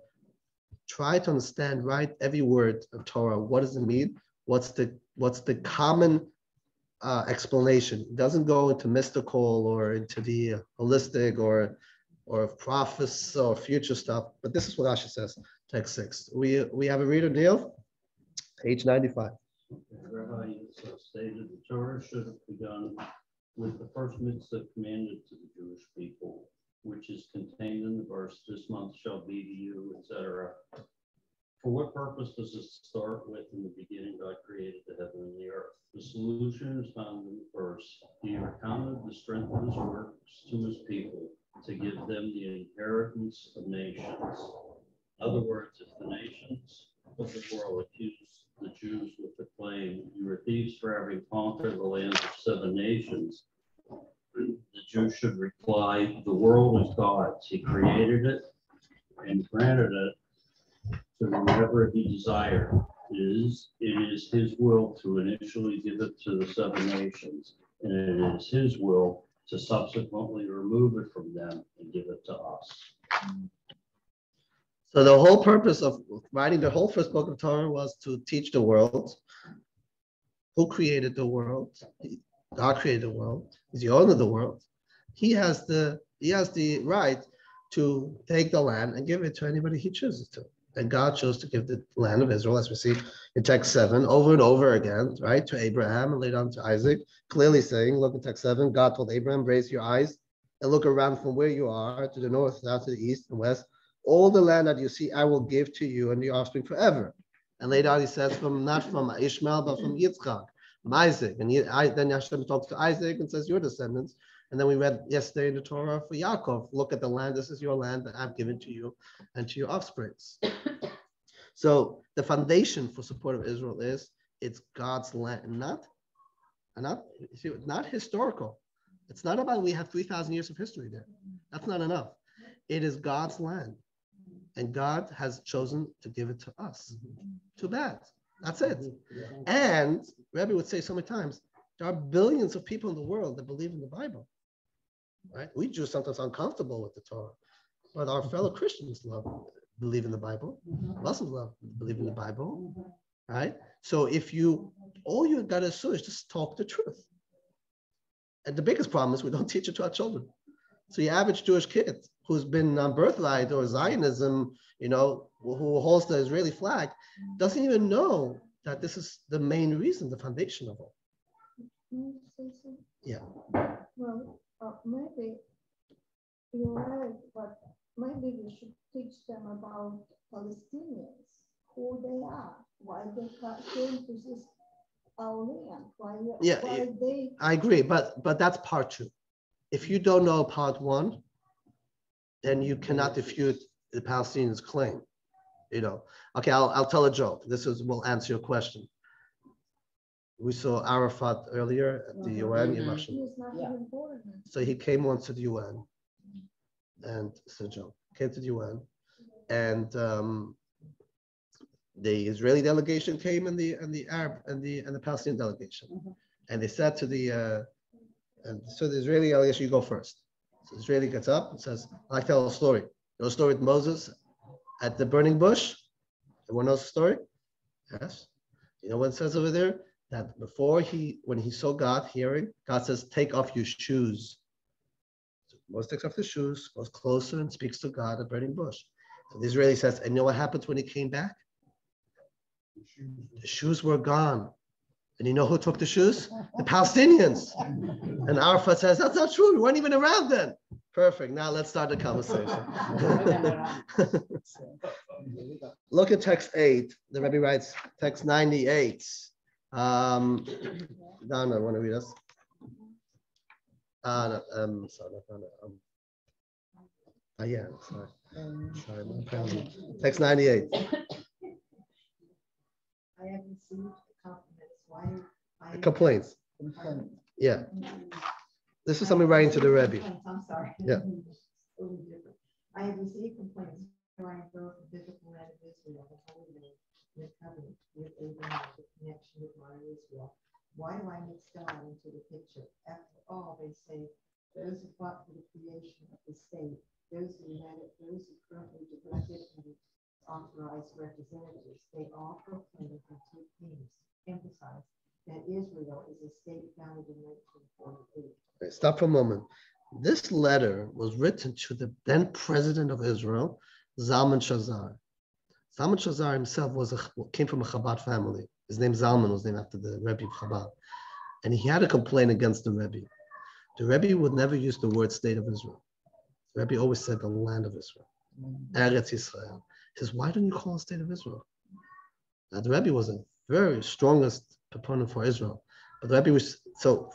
try to understand, right, every word of Torah. What does it mean? What's the common explanation? It doesn't go into mystical or into the holistic or prophecy or future stuff. But this is what Rashi says, text 6. We have a reader, Neil, page 95. Rabbi stated the Torah should have begun with the first mitzvah commanded to the Jewish people, which is contained in the verse, "This month shall be to you," etc. For what purpose does it start with, "In the beginning God created the heaven and the earth"? The solution is found in the verse. He recounted the strength of his works to his people to give them the inheritance of nations. In other words, if the nations of the world accuse the Jews with the claim, "You were thieves for having conquered the lands of 7 nations," the Jews should reply, "The world is God's. He created it and granted it to whoever he desired. It is his will to initially give it to the 7 nations, and it is his will to subsequently remove it from them and give it to us." So the whole purpose of writing the whole first book of Torah was to teach the world who created the world. God created the world. He's the owner of the world. He has the right to take the land and give it to anybody he chooses to. And God chose to give the land of Israel, as we see in text 7, over and over again, right, to Abraham and later on to Isaac, clearly saying, look at text 7, God told Abraham, raise your eyes and look around from where you are to the north, south, to the east and west. All the land that you see, I will give to you and your offspring forever. And later on, he says, not from Ishmael, but from Yitzchak, from Isaac. And then Hashem talks to Isaac and says, your descendants. And then we read yesterday in the Torah for Yaakov, look at the land, this is your land that I've given to you and to your offsprings. So the foundation for support of Israel is, it's God's land, not historical. It's not about we have 3,000 years of history there. That's not enough. It is God's land. And God has chosen to give it to us. Too bad. That's it. And Rebbe would say so many times, there are billions of people in the world that believe in the Bible. Right? We Jews sometimes uncomfortable with the Torah, but our fellow Christians believe in the Bible. Muslims believe in the Bible. Right? So all you got to do is just talk the truth. And the biggest problem is we don't teach it to our children. So your average Jewish kid who's been on birthright or Zionism, who holds the Israeli flag, doesn't even know that this is the main reason, the foundation of all. Yeah. Well, maybe you're right, but maybe we should teach them about Palestinians, who they are, why they came to this our land, why they. I agree, but that's part 2. If you don't know part 1, then you cannot refute the Palestinians' claim. Okay, I'll tell a joke. Will answer your question. We saw Arafat earlier at the UN. So he came once to the UN, and it's a joke. Came to the UN, and the Israeli delegation came, and the Arab and the Palestinian delegation, and they said to the Israeli delegation, "You go first." So the Israeli gets up and says, "I'd like to tell a story. You know a story with Moses at the burning bush? Everyone knows the story? Yes. You know what it says over there? That when he saw God hearing, God says, take off your shoes. So Moses takes off his shoes, goes closer and speaks to God at the burning bush. So the Israeli says, and you know what happens when he came back? The shoes were gone. And you know who took the shoes? The Palestinians. And Arafat says, that's not true. We weren't even around then. Perfect. Now let's start the conversation. Look at text 8. The Rebbe writes, text 98. Donna, want to read us? Sorry. Yeah, sorry. Sorry. Text 98. I have received compliments. Why? Complaints. Yeah. This is something writing to the Rebbe. I'm sorry. Yeah. I have received complaints regarding both the biblical land of Israel, the Holy Land, and the covenant with Abraham, the connection with modern Israel. Why do I mix God into the picture? After all, they say, those who fought for the creation of the state, those who had it, those who currently elected and authorized representatives, they all proclaim and take pains to emphasize that Israel is a state founded in 1948. Okay, stop for a moment. This letter was written to the then president of Israel, Zalman Shazar. Zalman Shazar himself came from a Chabad family. His name Zalman was named after the Rebbe of Chabad. And he had a complaint against the Rebbe. The Rebbe would never use the word state of Israel. The Rebbe always said the land of Israel. Eretz Yisrael. He says, why don't you call it state of Israel? Now, the Rebbe was a very strongest proponent for Israel. But the Rebbe was, so,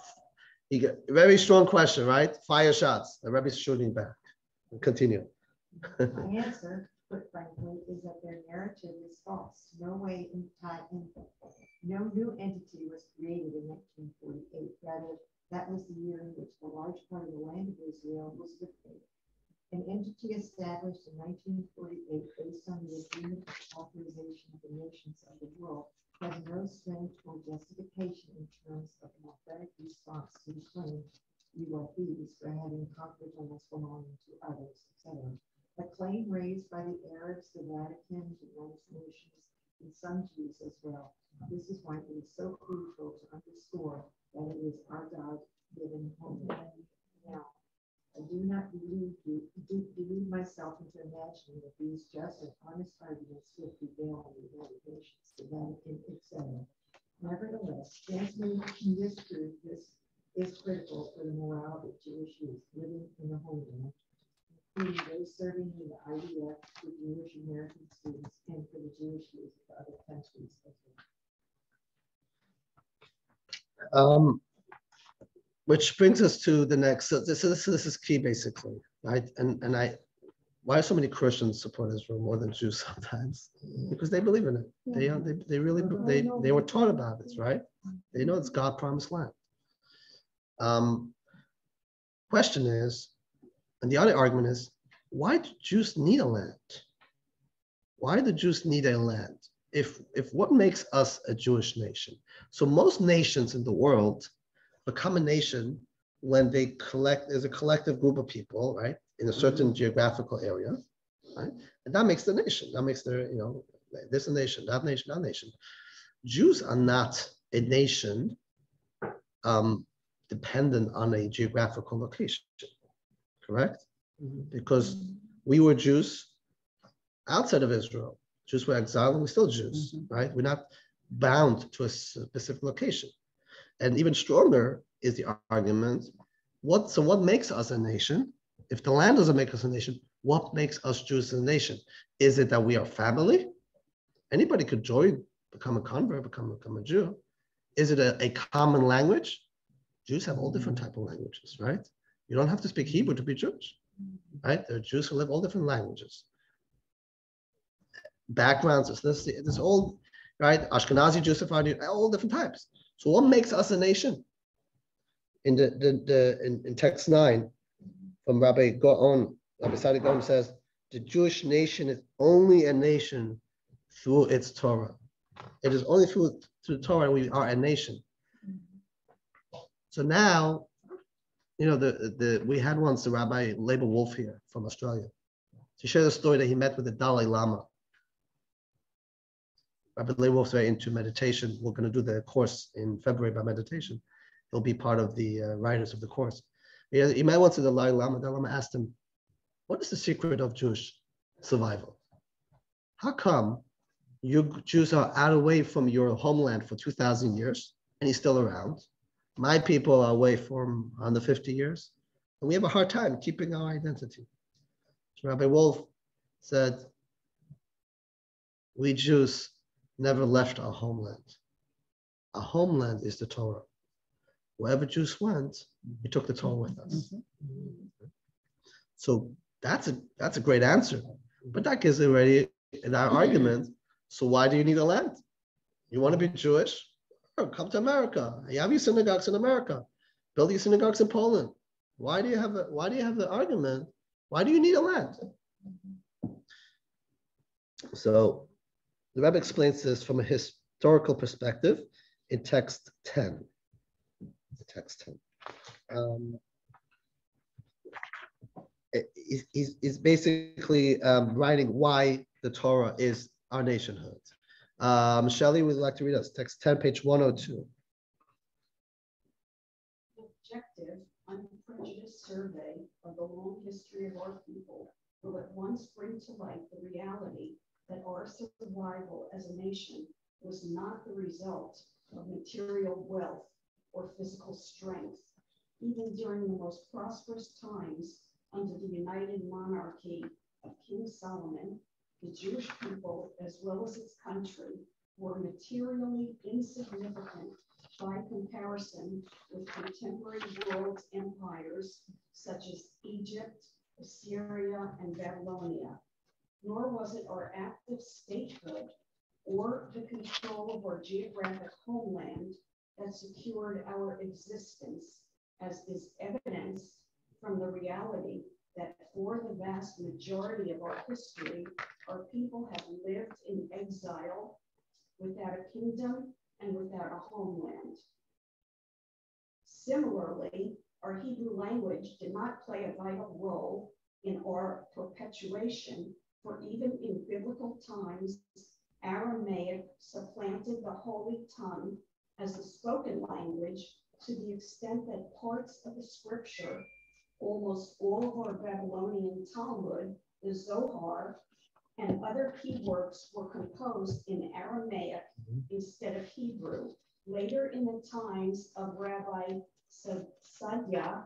he got a very strong question, right? Fire shots. The Rebbe's shooting back. Continue. My answer, put frankly, is that their narrative is false. No new entity was created in 1948. Rather, that was the year in which a large part of the land of Israel was liberated. An entity established in 1948 based on the agreement of authorization of the nations of the world has no strength or justification in terms of an authentic response to the claim you are thieves for having conquered lands belonging to others, etc. A claim raised by the Arabs, the Vatican, the United Nations, and some Jews as well. This is why it is so crucial to underscore that it is our God-given homeland. Now, I do not delude myself into imagining that these just and honest arguments will prevail in the United Nations, the Vatican, etc. Nevertheless, transmitting this truth is critical for the morale of Jewish youth living in the homeland, including those serving in the IDF, the Jewish American students, and for the Jewish youth of other countries as well. Which brings us to the next. So this is key, basically, right? And why do so many Christians support Israel more than Jews sometimes? Because they believe in it. They were taught about this, right? They know it's God's promised land. Question is, and the other argument is, why do Jews need a land? Why do Jews need a land? If what makes us a Jewish nation? So most nations in the world become a nation when they there's a collective group of people, right, in a certain geographical area, right? And that makes the nation. That makes this a nation, that nation, that nation. Jews are not a nation dependent on a geographical location, correct? Because we were Jews outside of Israel. Jews were exiled and we're still Jews, right? We're not bound to a specific location. And even stronger is the argument, what makes us a nation? If the land doesn't make us a nation, what makes us Jews a nation? Is it that we are family? Anybody could join, become a convert, become a Jew. Is it a common language? Jews have all different type of languages, right? You don't have to speak Hebrew to be Jewish, right? There are Jews who live all different languages. Backgrounds, this all, right? Ashkenazi, Jews, Sephardi, all different types. So what makes us a nation? In in text 9 from Rabbi Gaon, Rabbi Sadi Gaon says, the Jewish nation is only a nation through its Torah. It is only through Torah we are a nation. So now, we had once the Rabbi Labor Wolf here from Australia. He shared a story that he met with the Dalai Lama. Rabbi Labor Wolf's very into meditation. We're going to do the course in February about meditation. He'll be part of the writers of the course. He met once with the Dalai Lama. The Dalai Lama asked him, what is the secret of Jewish survival? How come You Jews are out away from your homeland for 2,000 years, and he's still around. My people are away from under 50 years, and we have a hard time keeping our identity. So Rabbi Wolf said, we Jews never left our homeland. Our homeland is the Torah. Wherever Jews went, we took the Torah with us. So that's a great answer. But that gives already an argument. So why do you need a land? You want to be Jewish? Oh, come to America. You have your synagogues in America. Build your synagogues in Poland. Why do you have the argument? Why do you need a land? So the Rebbe explains this from a historical perspective in text 10. Text 10. He's basically writing why the Torah is our nationhood. Shelley, would you like to read us? Text 10, page 102. Objective, unprejudiced survey of the long history of our people will at once bring to light the reality that our survival as a nation was not the result of material wealth or physical strength. Even during the most prosperous times under the united monarchy of King Solomon, the Jewish people, as well as its country, were materially insignificant by comparison with contemporary world empires such as Egypt, Assyria, and Babylonia. Nor was it our active statehood or the control of our geographic homeland that secured our existence, as is evidenced from the reality that for the vast majority of our history, our people have lived in exile without a kingdom and without a homeland. Similarly, our Hebrew language did not play a vital role in our perpetuation, for even in biblical times, Aramaic supplanted the Holy Tongue as the spoken language to the extent that parts of the scripture, almost all of our Babylonian Talmud, the Zohar, and other key works were composed in Aramaic instead of Hebrew. Later in the times of Rabbi Sadia,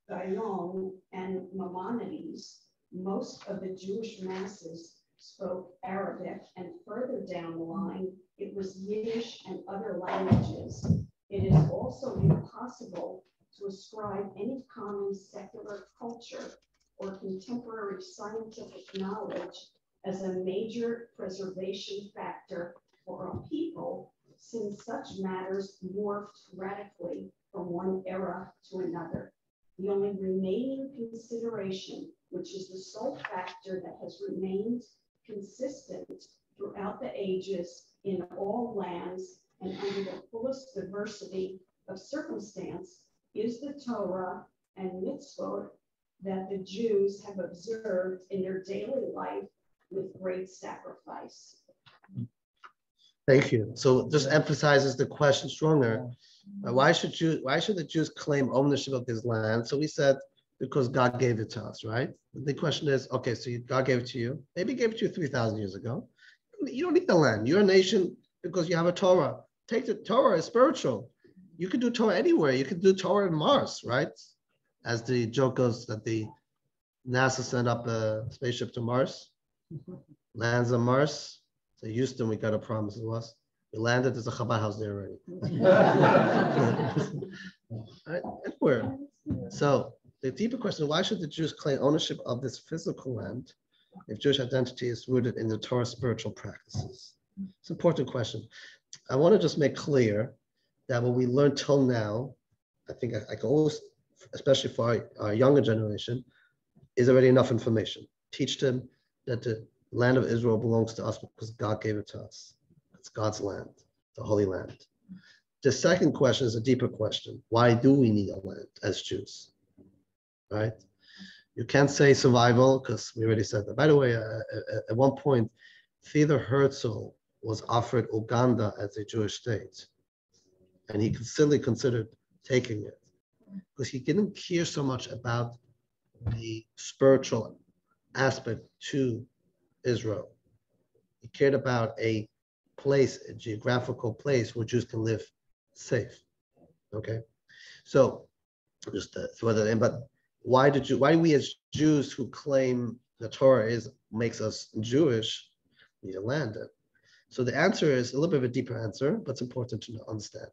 Gaon, and Maimonides, most of the Jewish masses spoke Arabic, and further down the line, it was Yiddish and other languages. It is also impossible to ascribe any common secular culture or contemporary scientific knowledge as a major preservation factor for our people, since such matters morphed radically from one era to another. The only remaining consideration, which is the sole factor that has remained consistent throughout the ages in all lands and under the fullest diversity of circumstance, is the Torah and mitzvot that the Jews have observed in their daily life with great sacrifice. Thank you. So this emphasizes the question stronger. Why should the Jews claim ownership of this land? So we said, because God gave it to us, right? The question is, okay, so God gave it to you. Maybe he gave it to you 3,000 years ago. You don't need the land. You're a nation because you have a Torah. Take the Torah is spiritual. You can do Torah anywhere. You can do Torah in Mars, right? As the joke goes that the NASA sent up a spaceship to Mars, lands on Mars. So Houston, we got a promise it was. We landed, there's a Chabad house there already. Right? Anywhere. So the deeper question, why should the Jews claim ownership of this physical land if Jewish identity is rooted in the Torah spiritual practices? It's an important question. I want to just make clear that what we learned till now, I think I can always, especially for our younger generation, is already enough information. Teach them that the land of Israel belongs to us because God gave it to us. It's God's land, the Holy Land. The second question is a deeper question. Why do we need a land as Jews? Right? You can't say survival because we already said that. By the way, at one point, Theodor Herzl was offered Uganda as a Jewish state. And he silly considered taking it because he didn't care so much about the spiritual aspect to Israel. He cared about a place, a geographical place where Jews can live safe. Okay, so just to throw that in. But why do we as Jews who claim the Torah makes us Jewish need a land? So the answer is a little bit of a deeper answer, but it's important to understand.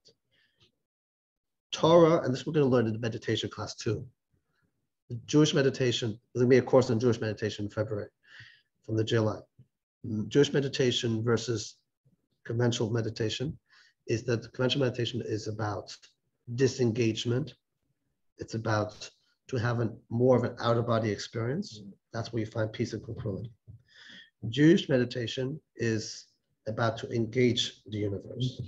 Torah, and this we're going to learn in the meditation class too. The Jewish meditation, there's going to be a course on Jewish meditation in February from the July. Jewish meditation versus conventional meditation is that conventional meditation is about disengagement. It's about to have more of an out-of-body experience. That's where you find peace and tranquility. Jewish meditation is about to engage the universe,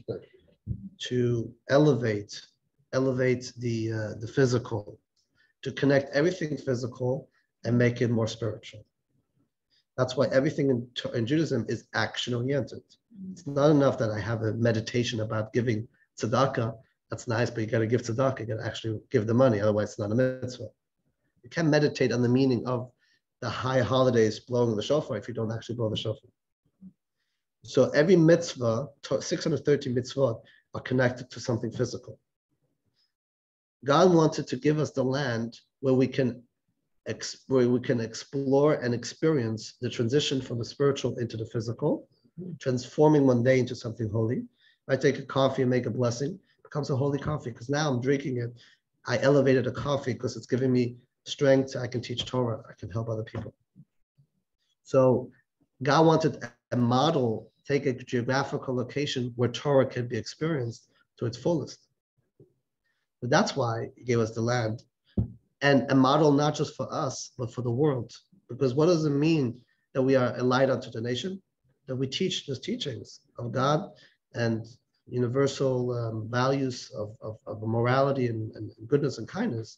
to elevate the physical, to connect everything physical and make it more spiritual. That's why everything in Judaism is action-oriented. It's not enough that I have a meditation about giving tzedakah. That's nice, but you got to give tzedakah. You got to actually give the money. Otherwise, it's not a mitzvah. You can't meditate on the meaning of the high holidays blowing the shofar if you don't actually blow the shofar. So every mitzvah, 613 mitzvot, are connected to something physical. God wanted to give us the land where we can explore and experience the transition from the spiritual into the physical, transforming mundane into something holy. I take a coffee and make a blessing, it becomes a holy coffee because now I'm drinking it. I elevated a coffee because it's giving me strength. I can teach Torah. I can help other people. So God wanted a model, take a geographical location where Torah can be experienced to its fullest. But that's why he gave us the land and a model not just for us, but for the world. Because what does it mean that we are a light unto the nation? That we teach the teachings of God and universal values of morality and goodness and kindness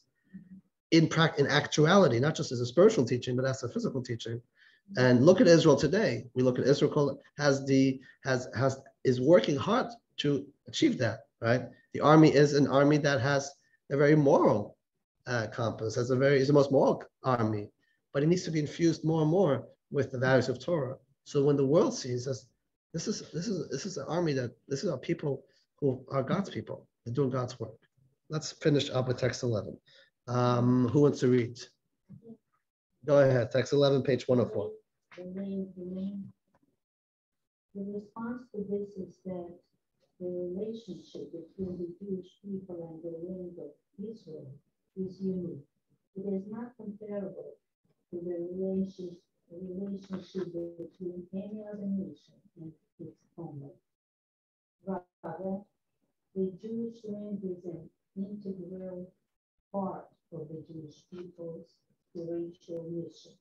in actuality, not just as a spiritual teaching, but as a physical teaching. And look at Israel today. We look at Israel is working hard to achieve that, right? The army is an army that has a very moral compass, is the most moral army, but it needs to be infused more and more with the values of Torah. So when the world sees us, this is an army this is our people who are God's people. They're doing God's work. Let's finish up with text 11. Who wants to read? Go ahead. Text 11, page 104. The response to this is that the relationship between the Jewish people and the land of Israel is unique. It is not comparable to the relationship between any other nation and its homeland. Rather, the Jewish land is an integral part of the Jewish people's spiritual mission.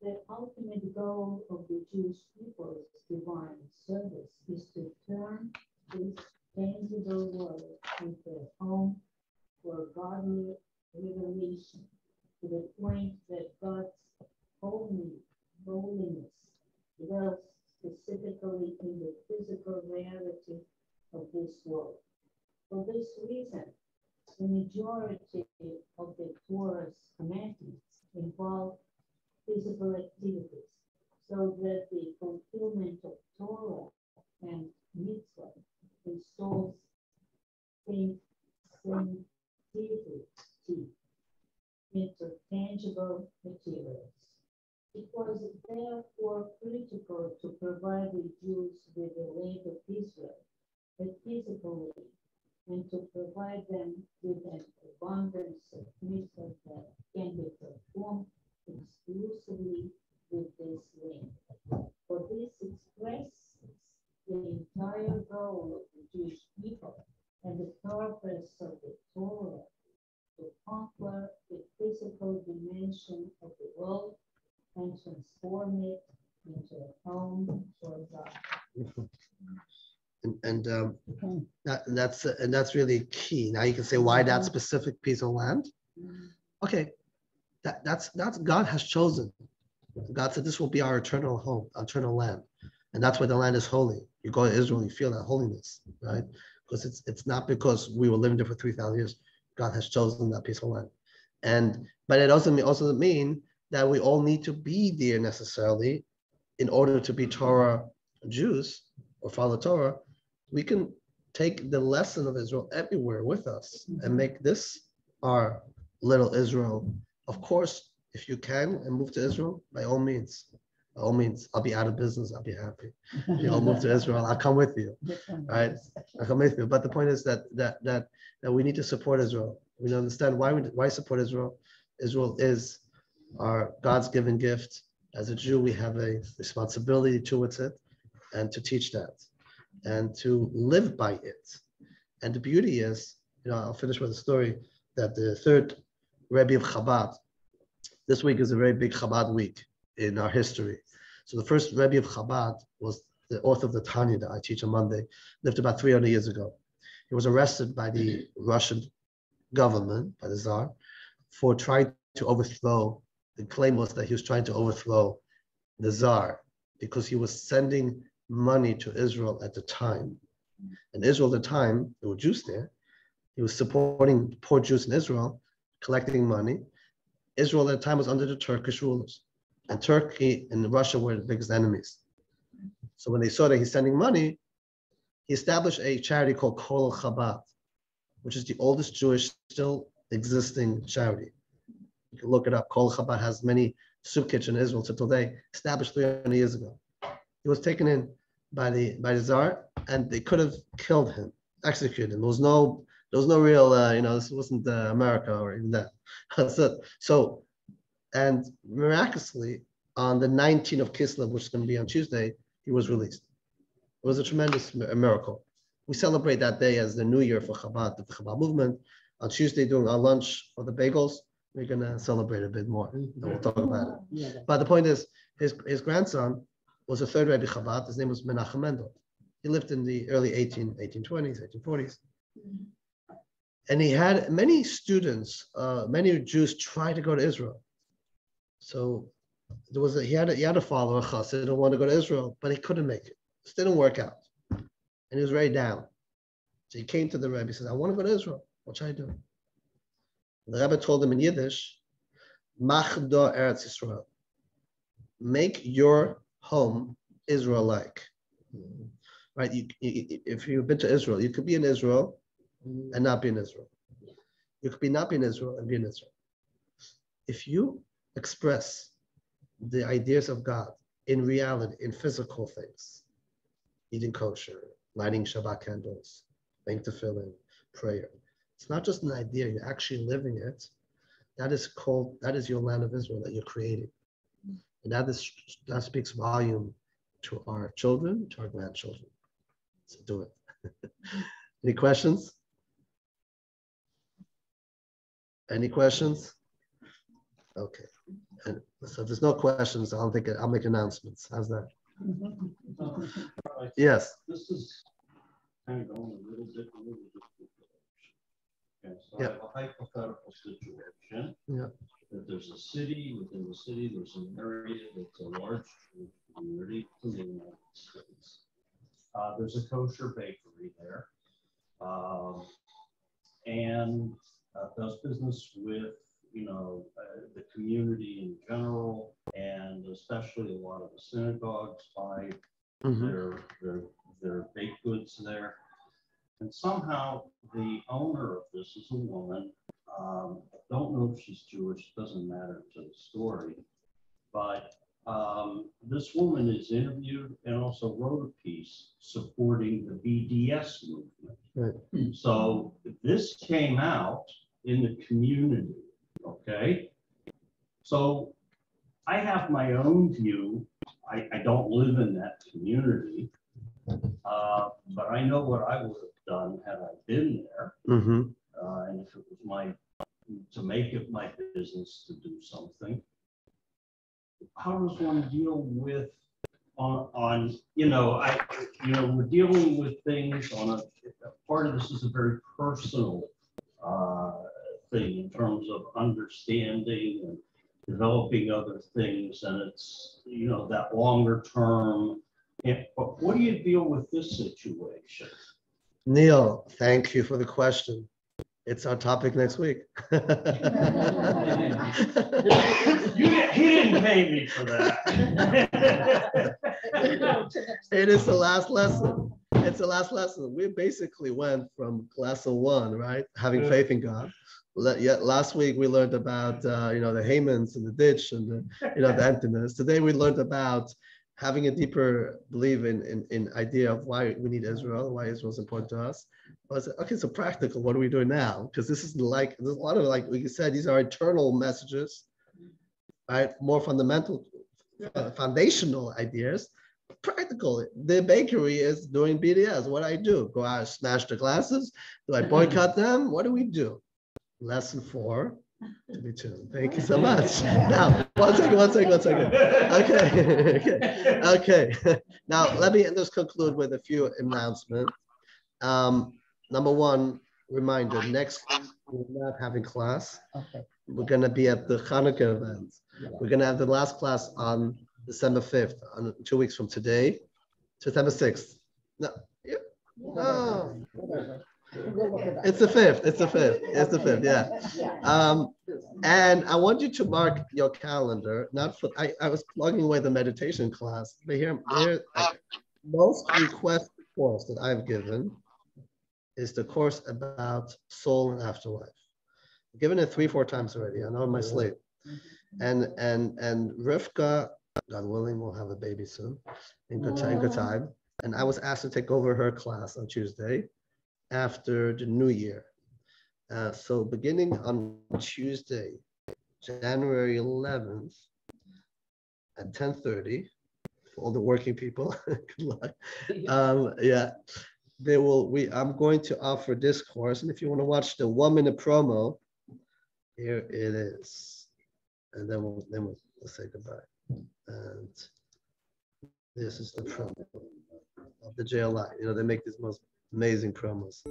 The ultimate goal of the Jewish people's divine service is to turn this tangible world into a home for godly revelation to the point that God's holiness dwells specifically in the physical reality of this world. For this reason, the majority of the Torah's commandments involve physical activities, so that the fulfillment of Torah and mitzvah installs sensitivity into tangible materials. It was therefore critical to provide the Jews with the land of Israel, but physically, and to provide them with an abundance of mitzvah that can be performed exclusively with this land. For this expresses the entire goal of the Jewish people and the purpose of the Torah to conquer the physical dimension of the world and transform it into a home for God. And that's really key. Now you can say why that specific piece of land. Okay, that's God has chosen. God said this will be our eternal home, eternal land, and that's why the land is holy. You go to Israel, you feel that holiness, right? Because it's not because we were living there for 3,000 years. God has chosen that piece of land, but it also doesn't mean that we all need to be there necessarily in order to be Torah Jews or follow Torah, we can take the lesson of Israel everywhere with us and make this our little Israel. Of course, if you can and move to Israel, by all means, I'll be out of business. I'll be happy. If you all move to Israel, I'll come with you. Right? I'll come with you. But the point is that we need to support Israel. We understand why support Israel. Israel is our God's given gift. As a Jew, we have a responsibility towards it and to teach that and to live by it. And the beauty is, I'll finish with a story that the third Rebbe of Chabad, this week is a very big Chabad week in our history. So the first Rebbe of Chabad was the author of the Tanya that I teach on Monday, lived about 300 years ago. He was arrested by the Russian government, by the Tsar, for trying to overthrow, the claim was that he was trying to overthrow the Tsar because he was sending money to Israel at the time. In Israel at the time, there were Jews there. He was supporting poor Jews in Israel, collecting money. Israel at the time was under the Turkish rulers. And Turkey and Russia were the biggest enemies. So when they saw that he's sending money, he established a charity called Kol Chabad, which is the oldest Jewish still existing charity. You can look it up. Kol Chabad has many soup kitchens in Israel to today, established 300 years ago. He was taken in by the Tsar, and they could have killed him, executed him. There was no real, this wasn't America or even that. So, and miraculously, on the 19th of Kislev, which is going to be on Tuesday, he was released. It was a tremendous miracle. We celebrate that day as the New Year for Chabad, the Chabad movement. On Tuesday, during our lunch for the bagels, we're going to celebrate a bit more. And we'll talk about it. But the point is, his grandson was a third Rebbe Chabad. His name was Menachem Mendel. He lived in the early 1820s, 1840s. And he had many students, many Jews try to go to Israel. So he had a follower, a chassid, didn't want to go to Israel, but he couldn't make it. It didn't work out. And he was very down. So he came to the Rebbe, he said, I want to go to Israel. What should I do? And the Rebbe told him in Yiddish, Mach do Eretz Yisrael. Make your home Israel-like. Right? If you've been to Israel, you could be in Israel and not be in Israel. You could not be in Israel and be in Israel. If you express the ideas of God in reality, in physical things, eating kosher, lighting Shabbat candles, paying tefillin, prayer. It's not just an idea, you're actually living it. That is your land of Israel that you're creating. And that speaks volume to our children, to our grandchildren. So do it. Any questions? Any questions? Okay. And so if there's no questions, I'll make announcements. How's that? Yes. This is kind of going a little bit okay, so I have a hypothetical situation. Yeah. That there's a city, within the city, there's an area that's a large community in the United States. There's a kosher bakery there. And does business with the community in general, and especially a lot of the synagogues buy their baked goods there. And somehow the owner of this is a woman. I don't know if she's Jewish, doesn't matter to the story, but this woman is interviewed and also wrote a piece supporting the BDS movement. Right. So this came out in the community, okay? So I have my own view. I don't live in that community, but I know what I would have done had I been there. Mm-hmm. And if it was to make it my business to do something. How does one deal with we're dealing with things on a part of this is a very personal thing in terms of understanding and developing other things, and it's that longer term. But what do you deal with this situation? Neil, thank you for the question. It's our topic next week. He didn't pay me for that. It is the last lesson. It's the last lesson. We basically went from class of 1, right? Having faith in God. Last week we learned about the Hamans and the ditch and the emptiness. Today we learned about having a deeper belief in idea of why we need Israel, why Israel is important to us. I was like, okay, so practical, what do we do now? Because this is there's a lot of, like you said, these are eternal messages, right? More fundamental, foundational ideas. Practical. The bakery is doing BDS. What do I do? Go out and smash the glasses? Do I boycott them? What do we do? Lesson 4. To be tuned. Thank you so much. Now, one second. Okay. Now, let me just conclude with a few announcements. Number 1, reminder, next week we're not having class. Okay. We're going to be at the Hanukkah event. We're going to have the last class on December 5th, on 2 weeks from today, December 6th. No. It's the 5th. Yeah. And I want you to mark your calendar. Not for I was plugging away the meditation class, but here most requested course that I've given is the course about soul and afterlife. I've given it 3-4 times already. I know in my sleep. And Rivka, God willing, will have a baby soon in good time. And I was asked to take over her class on Tuesday after the new year. So beginning on Tuesday, January 11th at 10:30, for all the working people, good luck. I'm going to offer this course. And if you want to watch the 1-minute promo, here it is. And then we'll say goodbye. And this is the promo of the JLI. They make these most amazing promos.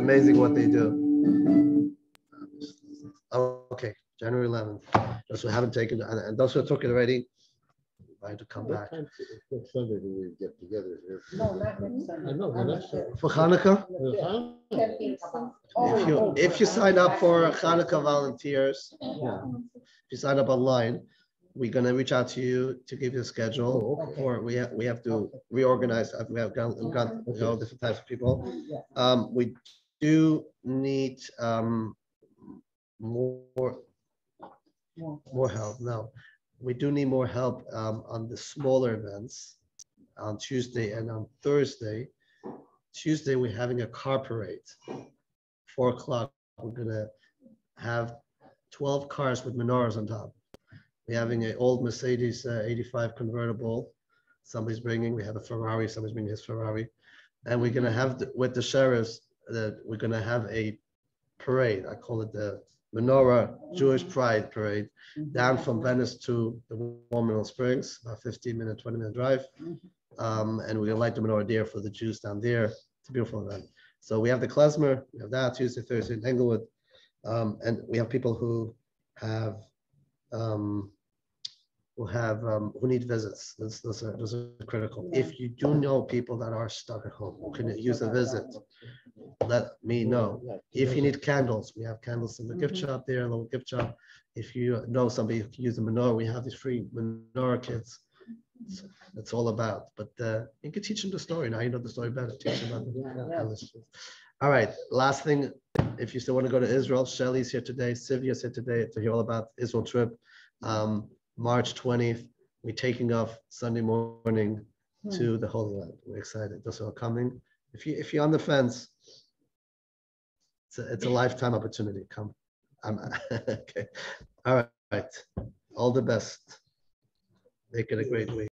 Amazing what they do. Okay, January 11th. Those who haven't taken, and those who took it already, invite to come back. Next Sunday do we get together here? No, not next Sunday. I know, but next Sunday. For Hanukkah? If you sign up for Hanukkah volunteers, if you sign up online, we're going to reach out to you to give you a schedule, or we have to reorganize. We have got different types of people. We do need more help. No, we do need more help on the smaller events on Tuesday and on Thursday. Tuesday, we're having a car parade. 4 o'clock, we're gonna have 12 cars with menorahs on top. We're having an old Mercedes 85 convertible. Somebody's bringing. We have a Ferrari. Somebody's bringing his Ferrari, and we're gonna have with the sheriffs. We're gonna have a parade. I call it the Menorah Jewish Pride Parade, down from Venice to the Warm Mineral Springs, about 15-minute, 20-minute drive. And we're gonna light the menorah there for the Jews down there. It's a beautiful event. So we have the klezmer, we have that Tuesday, Thursday in Englewood, and we have people who have who have who need visits. Those are critical. If you do know people that are stuck at home who can use a visit, let me know. If you need candles, we have candles in the gift shop there, a little gift shop. If you know somebody who can use a menorah, we have these free menorah kits. That's all about. But you can teach them the story. Now you know the story better. Teach them about it. All right. Last thing, if you still want to go to Israel, Shelly's here today. Sylvia's here today to hear all about the Israel trip. March 20th, we're taking off Sunday morning to the Holy Land. We're excited. Those are coming. If you're on the fence, it's a lifetime opportunity. Come. Okay. All right. All the best. Make it a great week.